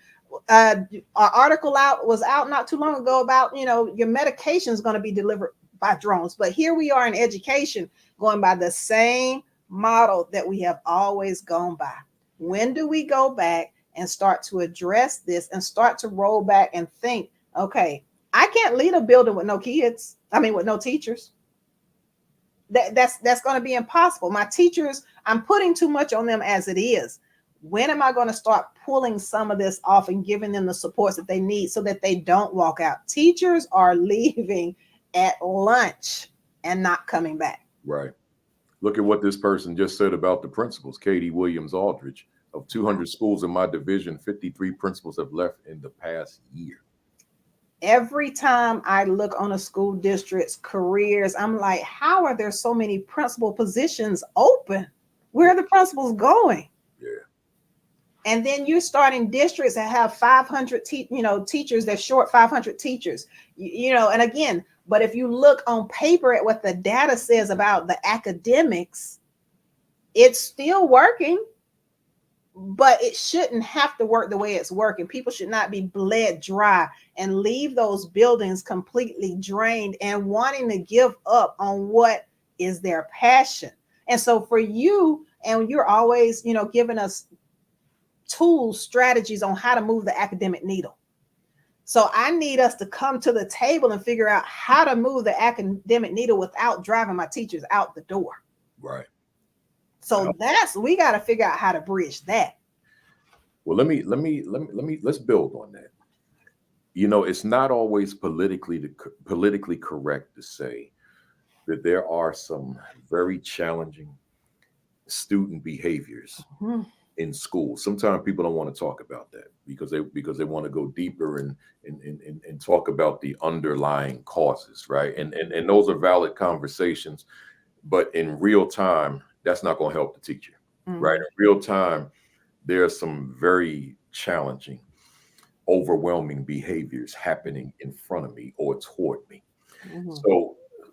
An article was out not too long ago about, your medication is going to be delivered by drones. But here we are in education going by the same model that we have always gone by. When do we go back and start to address this and start to roll back and think, okay, I can't lead a building with no kids. With no teachers. That's going to be impossible. My teachers, I'm putting too much on them as it is. When am I going to start pulling some of this off and giving them the supports that they need so that they don't walk out? Teachers are leaving at lunch and not coming back. Right. Look at what this person just said about the principals. Katie Williams Aldridge, of 200 schools in my division, 53 principals have left in the past year. Every time I look on a school district's careers, I'm like, how are there so many principal positions open? Where are the principals going? Yeah. And then you're starting districts that have 500 teachers, they're short 500 teachers, and again, but if you look on paper at what the data says about the academics, it's still working. But it shouldn't have to work the way it's working. People should not be bled dry and leave those buildings completely drained and wanting to give up on what is their passion. And so for you, and you're always, giving us tools, strategies on how to move the academic needle. So I need us to come to the table and figure out how to move the academic needle without driving my teachers out the door. Right. So we got to figure out how to bridge that. Well, let's build on that. It's not always politically correct to say that there are some very challenging student behaviors in school. Sometimes people don't want to talk about that because they want to go deeper and talk about the underlying causes, right? And those are valid conversations, but in real time, that's not going to help the teacher, right? In real time, there are some very challenging, overwhelming behaviors happening in front of me or toward me.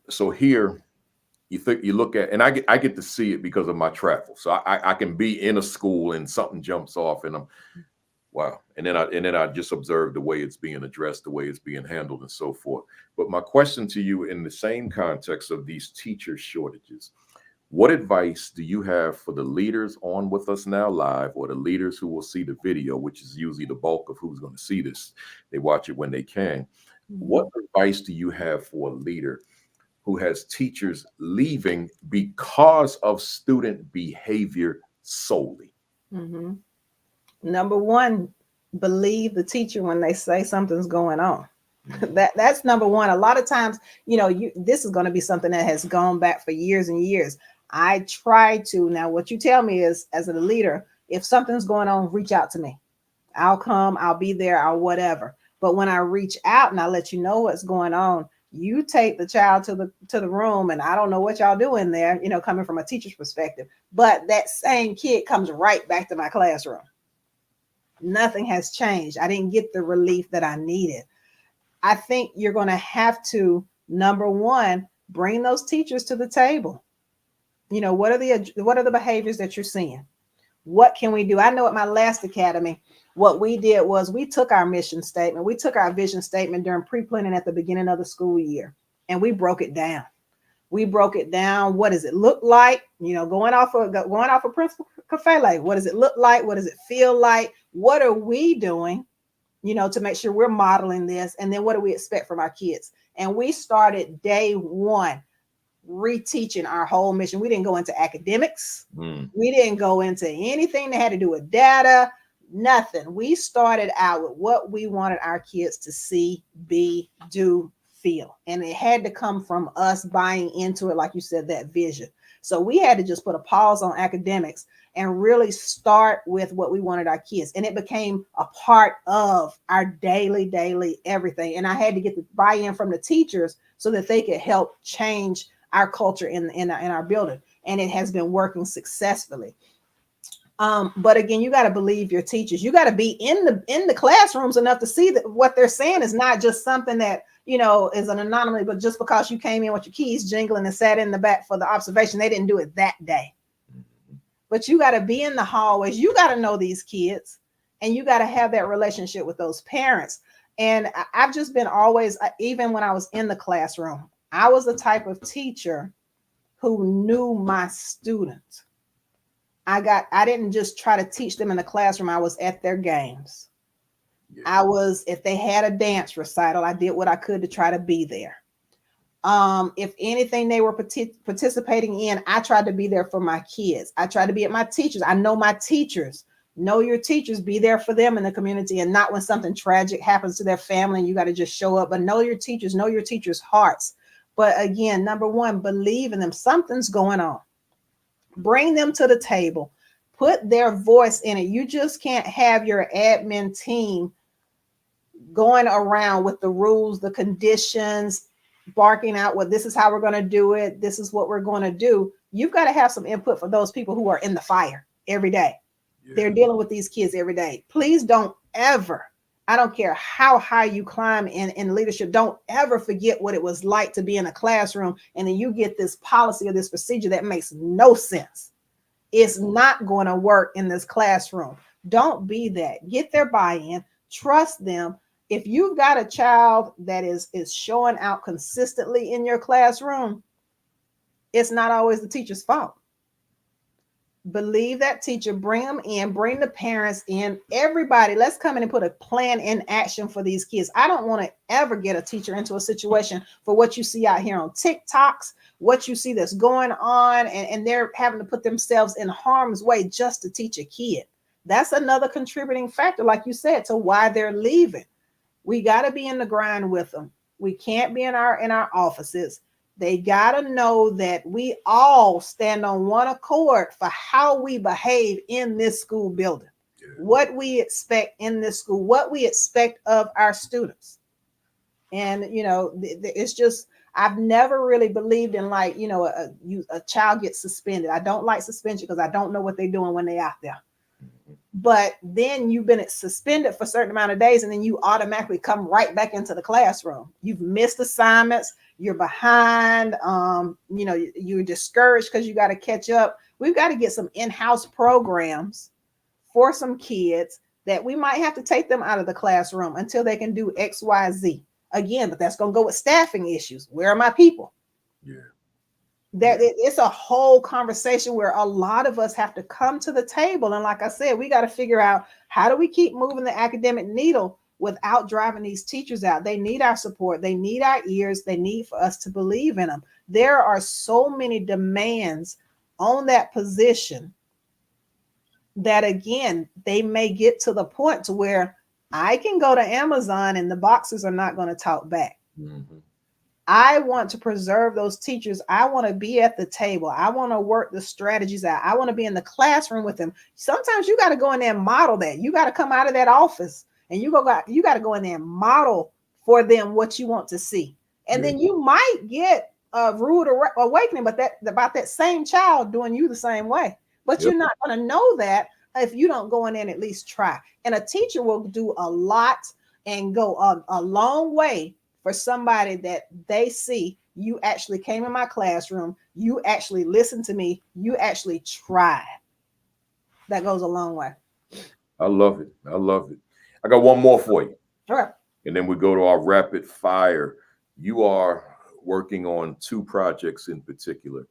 So here, you look at, and I get to see it because of my travel. So I can be in a school and something jumps off, and I'm, wow. And then I just observe the way it's being addressed, the way it's being handled, and so forth. But my question to you, in the same context of these teacher shortages, what advice do you have for the leaders on with us now live, or the leaders who will see the video, which is usually the bulk of who's going to see this? They watch it when they can. What advice do you have for a leader who has teachers leaving because of student behavior solely? Number one, believe the teacher when they say something's going on. That's number one. A lot of times, this is going to be something that has gone back for years and years. I try to, now what you tell me is, as a leader, if something's going on, reach out to me. I'll come, I'll be there, I'll whatever. But when I reach out and I let you know what's going on, you take the child to the room, and I don't know what y'all do in there, coming from a teacher's perspective, but that same kid comes right back to my classroom. Nothing has changed. I didn't get the relief that I needed. I think you're going to have to, number one, bring those teachers to the table. What are the behaviors that you're seeing? What can we do? I know at my last academy, what we did was we took our mission statement, we took our vision statement during pre-planning at the beginning of the school year, and we broke it down. We broke it down. What does it look like? Going off of Principal Kafele, what does it look like? What does it feel like? What are we doing, to make sure we're modeling this? And then what do we expect from our kids? And we started day one reteaching our whole mission. We didn't go into academics. We didn't go into anything that had to do with data, nothing. We started out with what we wanted our kids to see, be, do, feel. And it had to come from us buying into it, like you said, that vision. So we had to just put a pause on academics and really start with what we wanted our kids. And it became a part of our daily everything. And I had to get the buy-in from the teachers so that they could help change our culture in our building. And it has been working successfully. But again, you got to believe your teachers. You got to be in the classrooms enough to see that what they're saying is not just something that, you know, is an anomaly, but just because you came in with your keys jingling and sat in the back for the observation, they didn't do it that day. But you got to be in the hallways. You got to know these kids, and you got to have that relationship with those parents. And I've just been always, even when I was in the classroom, I was the type of teacher who knew my students. I didn't just try to teach them in the classroom. I was at their games. Yeah. If they had a dance recital, I did what I could to try to be there. If anything they were participating in, I tried to be there for my kids. I tried to be at my teachers. I know my teachers. Know your teachers, be there for them in the community, and not when something tragic happens to their family and you got to just show up. But know your teachers' hearts. But again, number one, believe in them. Something's going on. Bring them to the table, put their voice in it. You just can't have your admin team going around with the rules, the conditions, barking out, well, this is how we're going to do it. This is what we're going to do. You've got to have some input for those people who are in the fire every day. Yeah. They're dealing with these kids every day. Please don't ever, I don't care how high you climb in leadership, don't ever forget what it was like to be in a classroom and then you get this policy or this procedure that makes no sense. It's not going to work in this classroom. Don't be that. Get their buy-in, trust them. If you've got a child that is showing out consistently in your classroom, it's not always the teacher's fault. Believe that teacher, bring them in, bring the parents in, everybody. Let's come in and put a plan in action for these kids. I don't want to ever get a teacher into a situation for what you see out here on TikToks, what you see that's going on, and they're having to put themselves in harm's way just to teach a kid. That's another contributing factor, like you said, to why they're leaving. We got to be in the grind with them. We can't be in our offices. They got to know that we all stand on one accord for how we behave in this school building, what we expect in this school, what we expect of our students. And, you know, it's just, I've never really believed in like, you know, a child gets suspended. I don't like suspension because I don't know what they're doing when they're out there. But then you've been suspended for a certain amount of days and then you automatically come right back into the classroom. You've missed assignments. You're behind. You know, you're discouraged because you got to catch up. We've got to get some in-house programs for some kids that we might have to take them out of the classroom until they can do X, Y, Z. Again, but that's going to go with staffing issues. Where are my people? Yeah. It's a whole conversation where a lot of us have to come to the table. And like I said, we got to figure out how do we keep moving the academic needle without driving these teachers out. They need our support. They need our ears. They need for us to believe in them. There are so many demands on that position that, again, they may get to the point to where I can go to Amazon and the boxes are not going to talk back. Mm-hmm. I want to preserve those teachers. I want to be at the table. I want to work the strategies out. I want to be in the classroom with them. Sometimes you got to go in there and model that. You got to come out of that office and you got to go in there and model for them what you want to see. And then you might get a rude awakening, but about that same child doing you the same way. But you're not going to know that if you don't go in there and at least try. And a teacher will do a lot and go a long way for somebody that they see you actually came in my classroom, you actually listened to me, you actually tried. That goes a long way. I love it. I love it. I got one more for you. All right. And then we go to our rapid fire. You are working on two projects in particular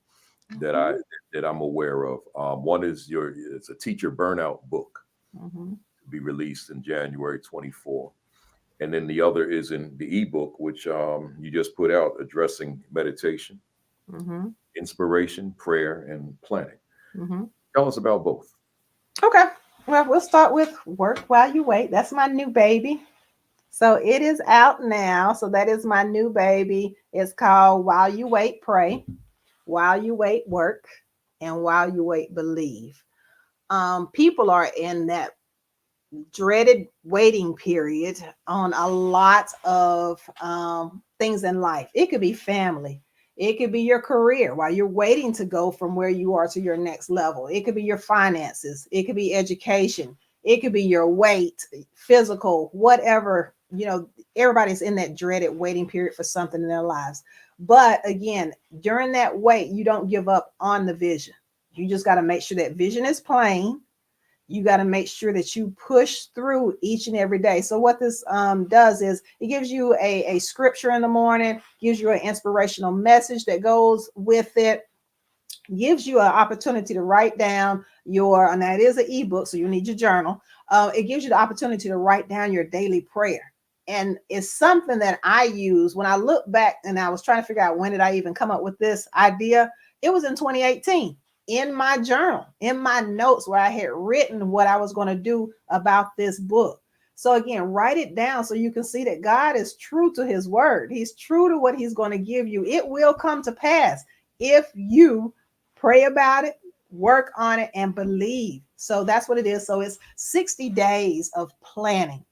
that I'm aware of. One is it's a teacher burnout book to be released in January 24. And then the other is in the ebook, which you just put out, addressing meditation, inspiration, prayer, and planning. Tell us about both. Okay. Well, we'll start with Work While You Wait. That's my new baby. So it is out now. So that is my new baby. It's called While You Wait, Pray, While You Wait, Work, and While You Wait, Believe. People are in that dreaded waiting period on a lot of things in life. It could be family. It could be your career while you're waiting to go from where you are to your next level. It could be your finances. It could be education. It could be your weight, physical, whatever. Everybody's in that dreaded waiting period for something in their lives. But again, during that wait, you don't give up on the vision. You just got to make sure that vision is plain. You got to make sure that you push through each and every day. So what this does is it gives you a scripture in the morning, gives you an inspirational message that goes with it, gives you an opportunity to write down and that is an ebook, so you need your journal. It gives you the opportunity to write down your daily prayer. And it's something that I use when I look back, and I was trying to figure out when did I even come up with this idea. It was in 2018. In my journal, in my notes where I had written what I was going to do about this book. So again, write it down so you can see that God is true to his word. He's true to what he's going to give you. It will come to pass if you pray about it, work on it, and believe. So that's what it is. So it's 60 days of planning.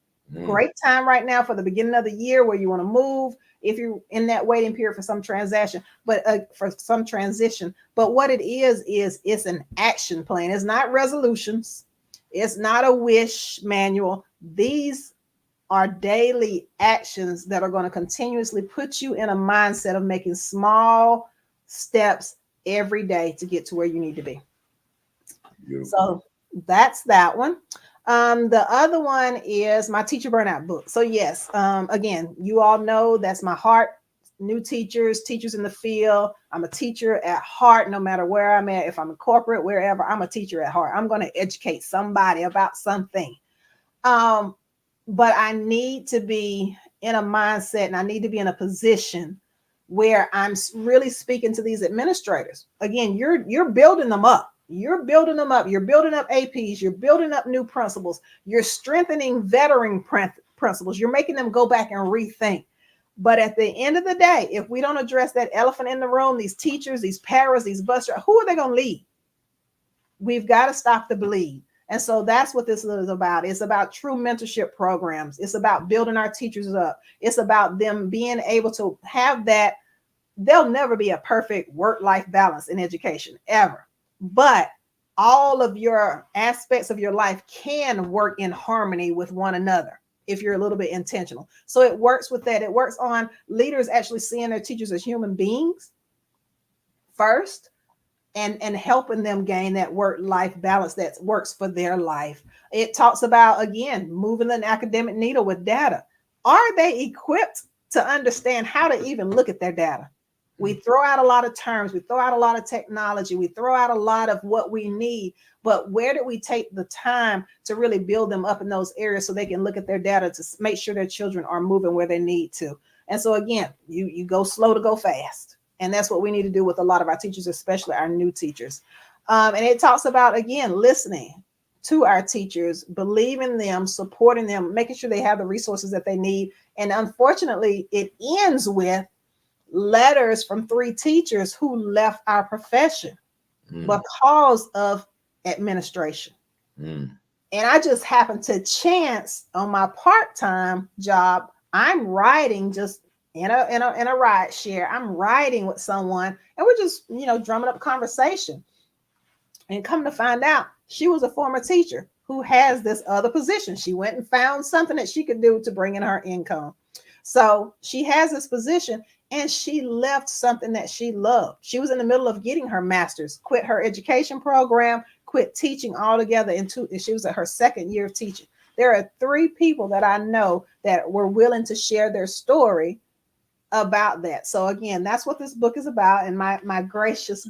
Great time right now for the beginning of the year where you want to move, if you're in that waiting period for some transaction, but for some transition. But what it is it's an action plan. It's not resolutions. It's not a wish manual. These are daily actions that are going to continuously put you in a mindset of making small steps every day to get to where you need to be. Beautiful. So that's that one. The other one is my teacher burnout book. So yes, again, you all know that's my heart. New teachers in the field. I'm a teacher at heart, no matter where I'm at. If I'm in corporate, wherever, I'm a teacher at heart. I'm going to educate somebody about something. But I need to be in a mindset and I need to be in a position where I'm really speaking to these administrators. Again, you're building them up. You're building them up. You're building up APs. You're building up new principals. You're strengthening veteran principals. You're making them go back and rethink. But at the end of the day, if we don't address that elephant in the room, these teachers, these paras, these bus drivers, who are they going to lead? We've got to stop the bleed. And so that's what this is about. It's about true mentorship programs. It's about building our teachers up. It's about them being able to have that. There'll never be a perfect work-life balance in education, ever. But all of your aspects of your life can work in harmony with one another if you're a little bit intentional. So it works with that. It works on leaders actually seeing their teachers as human beings first and helping them gain that work-life balance that works for their life. It talks about, again, moving an academic needle with data. Are they equipped to understand how to even look at their data? We throw out a lot of terms. We throw out a lot of technology. We throw out a lot of what we need. But where did we take the time to really build them up in those areas so they can look at their data to make sure their children are moving where they need to? And so, again, you go slow to go fast. And that's what we need to do with a lot of our teachers, especially our new teachers. And it talks about, again, listening to our teachers, believing them, supporting them, making sure they have the resources that they need. And unfortunately, it ends with letters from 3 teachers who left our profession because of administration. And I just happened to chance on my part-time job, I'm riding just in a ride share. I'm riding with someone and we're just, drumming up conversation. And come to find out, she was a former teacher who has this other position. She went and found something that she could do to bring in her income. So she has this position and she left something that she loved. She was in the middle of getting her master's, quit her education program, quit teaching altogether. She was at her 2nd year of teaching. There are 3 people that I know that were willing to share their story about that. So again, that's what this book is about. And my gracious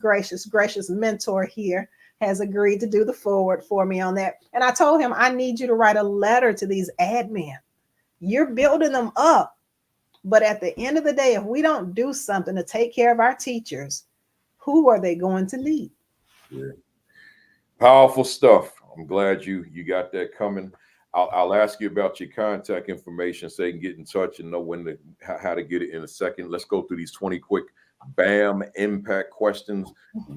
mentor here has agreed to do the forward for me on that. And I told him, I need you to write a letter to these admin. You're building them up. But at the end of the day, if we don't do something to take care of our teachers, who are they going to lead? Yeah. Powerful stuff. I'm glad you got that coming. I'll ask you about your contact information so they can get in touch and know how to get it in a second. Let's go through these 20 quick BAM impact questions.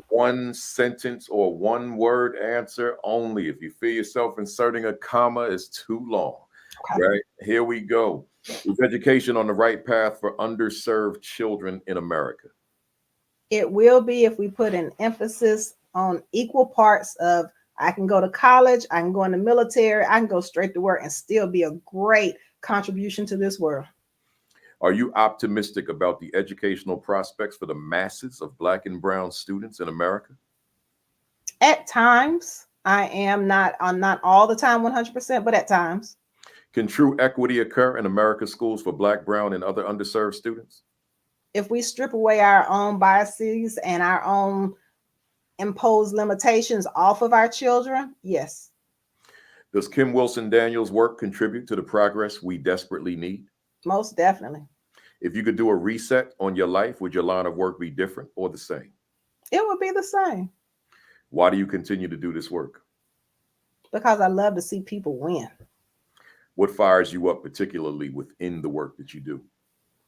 One sentence or one word answer only. If you feel yourself inserting a comma, it's too long. Okay. Right? Here we go. Is education on the right path for underserved children in America? It will be if we put an emphasis on equal parts of I can go to college, I can go in the military, I can go straight to work and still be a great contribution to this world. Are you optimistic about the educational prospects for the masses of Black and brown students in America? At times, I am not all the time 100%, but at times. Can true equity occur in America's schools for Black, brown, and other underserved students? If we strip away our own biases and our own imposed limitations off of our children, yes. Does Kim Wilson Daniels' work contribute to the progress we desperately need? Most definitely. If you could do a reset on your life, would your line of work be different or the same? It would be the same. Why do you continue to do this work? Because I love to see people win. What fires you up particularly within the work that you do?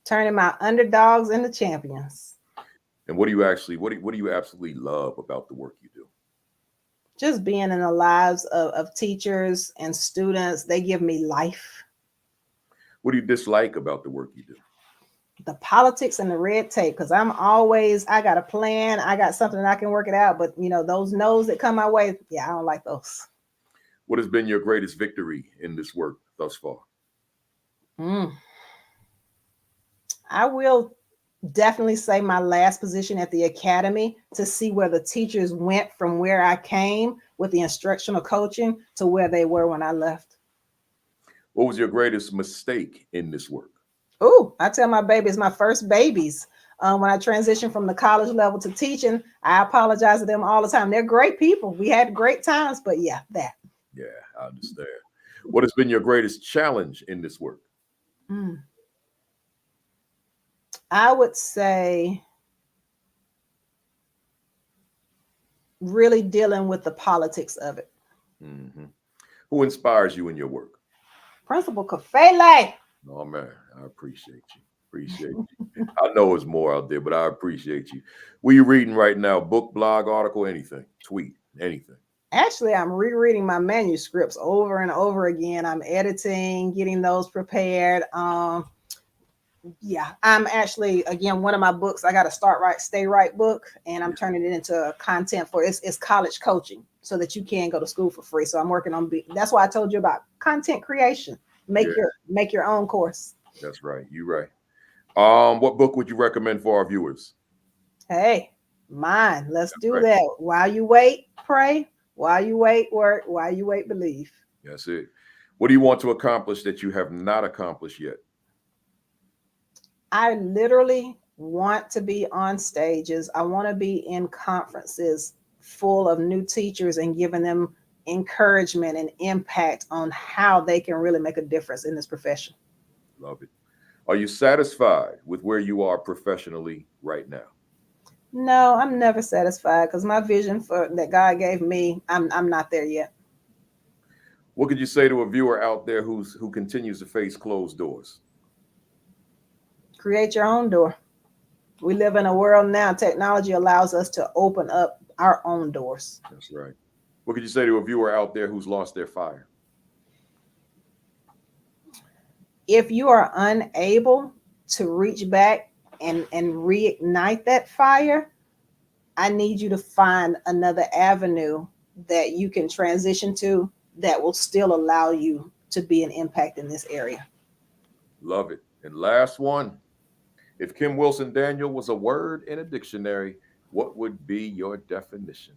Turning my underdogs into champions. And what do you absolutely love about the work you do? Just being in the lives of teachers and students. They give me life. What do you dislike about the work you do? The politics and the red tape, because I got a plan, I got something that I can work it out, but those no's that come my way, I don't like those. What has been your greatest victory in this work thus far? I will definitely say my last position at the academy, to see where the teachers went from where I came with the instructional coaching to where they were when I left. What was your greatest mistake in this work? Oh, I tell my babies, my first babies, when I transitioned from the college level to teaching, I apologize to them all the time. They're great people. We had great times, but that. Yeah, I understand. What has been your greatest challenge in this work? I would say really dealing with the politics of it. Mm-hmm. Who inspires you in your work? Principal Kafele. Oh man, I appreciate you. I know it's more out there, but I appreciate you. What are you reading right now? Book, blog, article, anything, tweet, anything? Actually, I'm rereading my manuscripts over and over again. I'm editing, getting those prepared. I'm actually, again, one of my books, I got a Start Right, Stay Right book, and I'm turning it into content for it's college coaching so that you can go to school for free. So I'm working on, that's why I told you about content creation. Make your own course. That's right. You're right. What book would you recommend for our viewers? Hey, mine. Let's do that. While you wait, pray. While you wait, work. While you wait, believe. That's it. What do you want to accomplish that you have not accomplished yet? I literally want to be on stages. I want to be in conferences full of new teachers and giving them encouragement and impact on how they can really make a difference in this profession. Love it. Are you satisfied with where you are professionally right now? No, I'm never satisfied, because my vision that God gave me, I'm not there yet. What could you say to a viewer out there who continues to face closed doors? Create your own door. We live in a world now, technology allows us to open up our own doors. That's right. What could you say to a viewer out there who's lost their fire? If you are unable to reach back and reignite that fire, I need you to find another avenue that you can transition to that will still allow you to be an impact in this area. Love it. And last one, if Kim Wilson Daniel was a word in a dictionary, what would be your definition?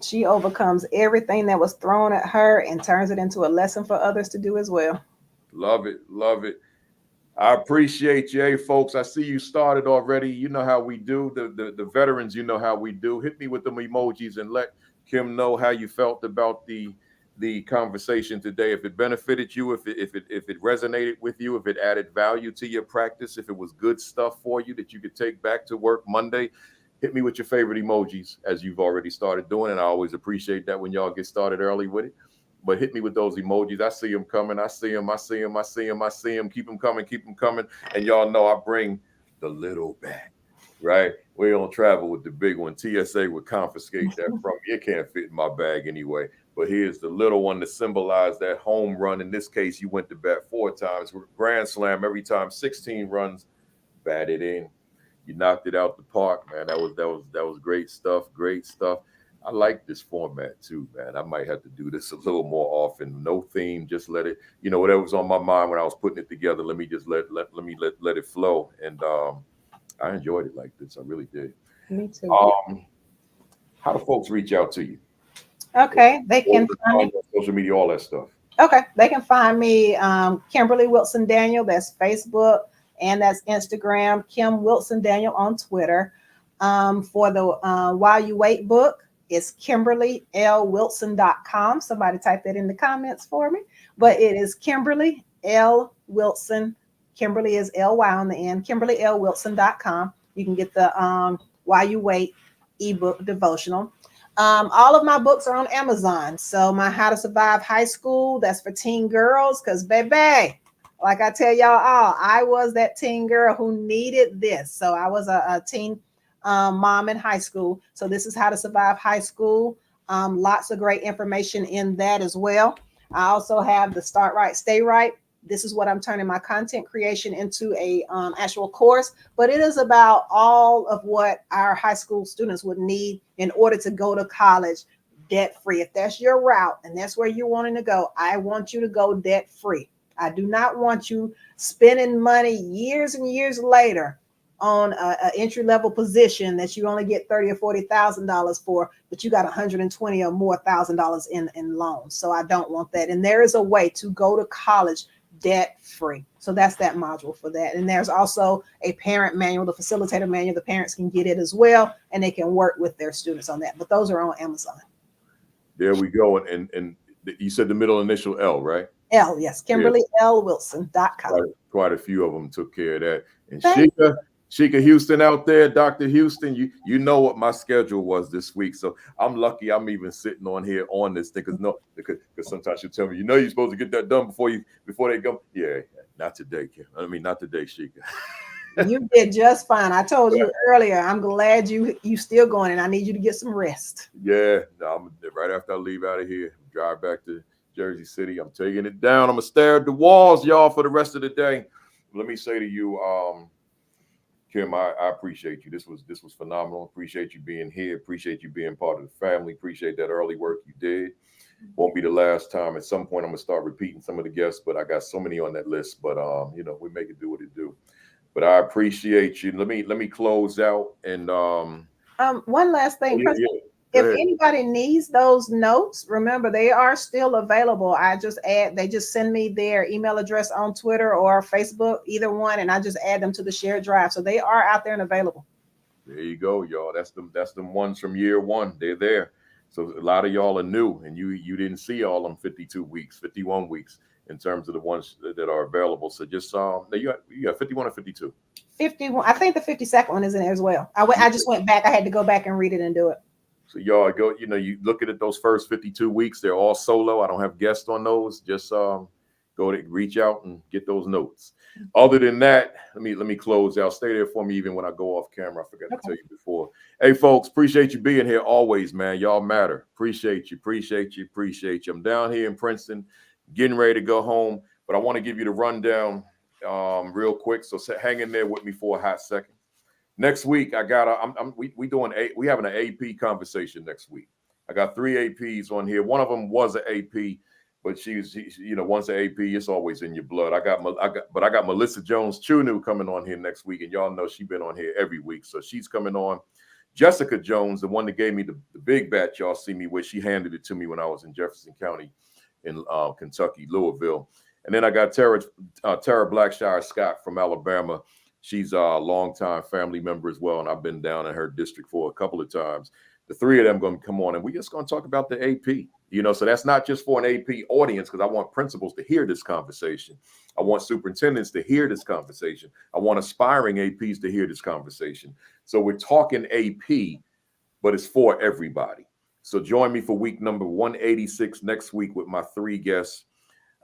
She overcomes everything that was thrown at her and turns it into a lesson for others to do as well. Love it. Love it. I appreciate you. Hey, folks, I see you started already. You know how we do. The veterans, you know how we do. Hit me with them emojis and let Kim know how you felt about the conversation today. If it benefited you, if it resonated with you, if it added value to your practice, if it was good stuff for you that you could take back to work Monday, hit me with your favorite emojis, as you've already started doing. And I always appreciate that when y'all get started early with it. but hit me with those emojis. I see them coming. I see them. I see them. I see them. I see them. Keep them coming. Keep them coming. And y'all know I bring the little back, right? We don't travel with the big one. TSA would confiscate that from me. It can't fit in my bag anyway. But here's the little one to symbolize that home run. In this case, you went to bat 4 times. Grand slam every time. 16 runs, batted in. You knocked it out the park, man. That was great stuff. Great stuff. I like this format too, man. I might have to do this a little more often. No theme, just let it, whatever's on my mind when I was putting it together. Let me just let it flow. And I enjoyed it like this. I really did. Me too. How do folks reach out to you? Okay, they can find me. Social media, all that stuff. Okay, they can find me, Kimberly Wilson Daniel. That's Facebook and that's Instagram. Kim Wilson Daniel on Twitter. For the While You Wait book, it's KimberlyLWilson.com. Somebody type that in the comments for me. But it is Kimberly L. Wilson. Kimberly is L-Y on the end. KimberlyLWilson.com. You can get the While You Wait ebook devotional. All of my books are on Amazon. So my How to Survive High School, that's for teen girls, because baby, like I tell y'all all, I was that teen girl who needed this. So I was a teen mom in high school. So this is How to Survive High School. Lots of great information in that as well. I also have the Start Right, Stay Right. This is what I'm turning my content creation into a actual course, but it is about all of what our high school students would need in order to go to college debt free. If that's your route and that's where you're wanting to go, I want you to go debt free. I do not want you spending money years and years later on an entry level position that you only get $30,000 or $40,000 for, but you got $120,000 or more in loans. So I don't want that. And there is a way to go to college debt free. So that's that module for that. And there's also a parent manual, the facilitator manual. The parents can get it as well, and they can work with their students on that. But those are on Amazon. There we go. And you said the middle initial L, right? L, yes. KimberlyLWilson.com. Quite a few of them took care of that. And Sheikah Houston out there, Dr. Houston, you know what my schedule was this week. So I'm lucky I'm even sitting on here on this thing because sometimes she'll tell me, you're supposed to get that done before they go. Yeah, not today, Kim. I mean, not today, Sheikah. You did just fine. I told you earlier, I'm glad you still going, and I need you to get some rest. Yeah, no, right after I leave out of here, drive back to Jersey City. I'm taking it down. I'm gonna stare at the walls, y'all, for the rest of the day. Let me say to you, Kim, I appreciate you. This was phenomenal. Appreciate you being here. Appreciate you being part of the family. Appreciate that early work you did. Won't be the last time. At some point, I'm gonna start repeating some of the guests, but I got so many on that list. But we make it do what it do. But I appreciate you. Let me close out and one last thing. If anybody needs those notes, remember they are still available. They just send me their email address on Twitter or Facebook, either one, and I just add them to the shared drive. So they are out there and available. There you go, y'all. That's the ones from year one. They're there. So a lot of y'all are new, and you didn't see all them 52 weeks, 51 weeks in terms of the ones that are available. So just you got 51 or 52. 51. I think the 52nd one is in there as well. I just went back. I had to go back and read it and do it. So y'all go, you look at those first 52 weeks, they're all solo. I don't have guests on those. Just go to reach out and get those notes. Other than that, let me close out. Stay there for me even when I go off camera. I forgot to tell you before. Hey, folks, appreciate you being here always, man. Y'all matter. Appreciate you. I'm down here in Princeton, getting ready to go home, but I want to give you the rundown real quick. So hang in there with me for a hot second. Next week, I got we having an AP conversation next week. I got 3 APs on here. One of them was an AP, but she's once an AP, it's always in your blood. I got Melissa Jones Chunu coming on here next week, and y'all know she's been on here every week, so she's coming on. Jessica Jones, the one that gave me the big bat y'all see me with, she handed it to me when I was in Jefferson County in Kentucky, Louisville. And then I got Tara Blackshire Scott from Alabama. She's a longtime family member as well, and I've been down in her district for a couple of times. The 3 of them going to come on, and we're just going to talk about the AP. So that's not just for an AP audience, because I want principals to hear this conversation. I want superintendents to hear this conversation. I want aspiring APs to hear this conversation. So we're talking AP, but it's for everybody. So join me for week number 186 next week with my 3 guests.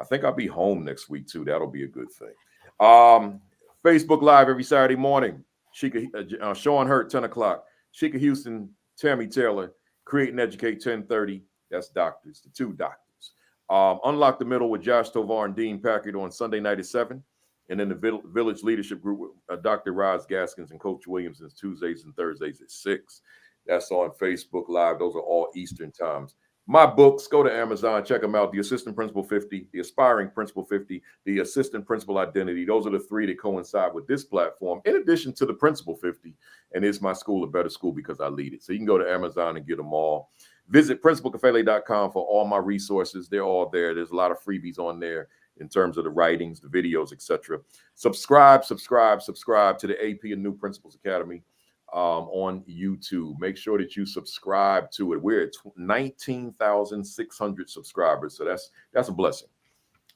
I think I'll be home next week too. That'll be a good thing. Facebook Live every Saturday morning. Sean Hurt, 10 o'clock. Sheikah Houston, Tammy Taylor, Create and Educate, 10:30. That's doctors, the 2 doctors. Unlock the Middle with Josh Tovar and Dean Packard on Sunday night at 7. And then the Village Leadership Group with Dr. Roz Gaskins and Coach Williams is Tuesdays and Thursdays at 6. That's on Facebook Live. Those are all Eastern times. My books, go to Amazon, check them out. The Assistant Principal 50, the Aspiring Principal 50, the Assistant Principal Identity. Those are the 3 that coincide with this platform, in addition to the Principal 50. And it's my school, a better school, because I lead it. So you can go to Amazon and get them all. Visit principalkafele.com for all my resources. They're all there. There's a lot of freebies on there in terms of the writings, the videos, etc. Subscribe to the AP and New Principals Academy on YouTube. Make sure that you subscribe to it. We're at 19,600 subscribers, so that's a blessing.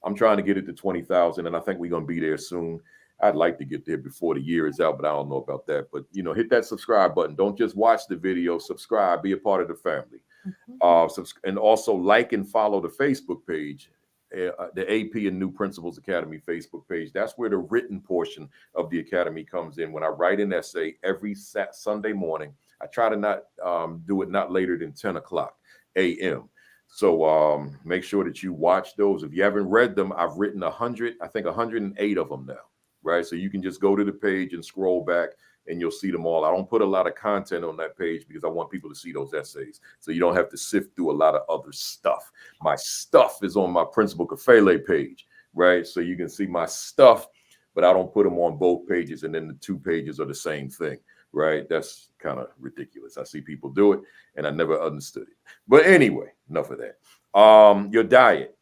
I'm trying to get it to 20,000, and I think we're going to be there soon. I'd like to get there before the year is out, but I don't know about that. But, hit that subscribe button. Don't just watch the video. Subscribe. Be a part of the family. And also like and follow the Facebook page, the AP and New Principals Academy Facebook page. That's where the written portion of the academy comes in. When I write an essay every Sunday morning, I try to not do it not later than 10 o'clock a.m. So make sure that you watch those. If you haven't read them, I've written 108 of them now, right? So you can just go to the page and scroll back and you'll see them all. I don't put a lot of content on that page because I want people to see those essays. So you don't have to sift through a lot of other stuff. My stuff is on my Principal Kafele page, right? So you can see my stuff, but I don't put them on both pages and then the 2 pages are the same thing, right? That's kind of ridiculous. I see people do it and I never understood it. But anyway, enough of that. Your diet,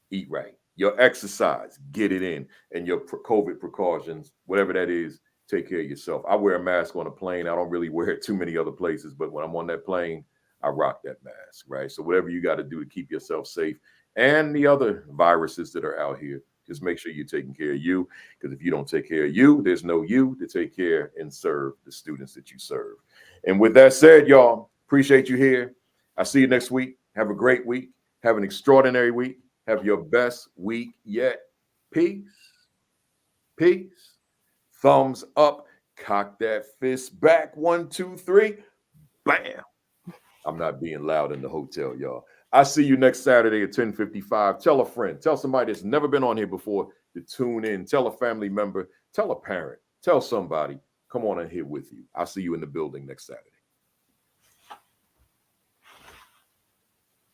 eat right. Your exercise, get it in. And your COVID precautions, whatever that is, take care of yourself. I wear a mask on a plane. I don't really wear it too many other places, but when I'm on that plane, I rock that mask, right? So whatever you got to do to keep yourself safe and the other viruses that are out here, just make sure you're taking care of you, because if you don't take care of you, there's no you to take care and serve the students that you serve. And with that said, y'all, appreciate you here. I'll see you next week. Have a great week. Have an extraordinary week. Have your best week yet. Peace. Peace. Thumbs up, cock that fist back. 1, 2, 3, bam. I'm not being loud in the hotel, y'all. I'll see you next Saturday at 10:55. Tell a friend, tell somebody that's never been on here before to tune in. Tell a family member, tell a parent, tell somebody. Come on in here with you. I'll see you in the building next Saturday.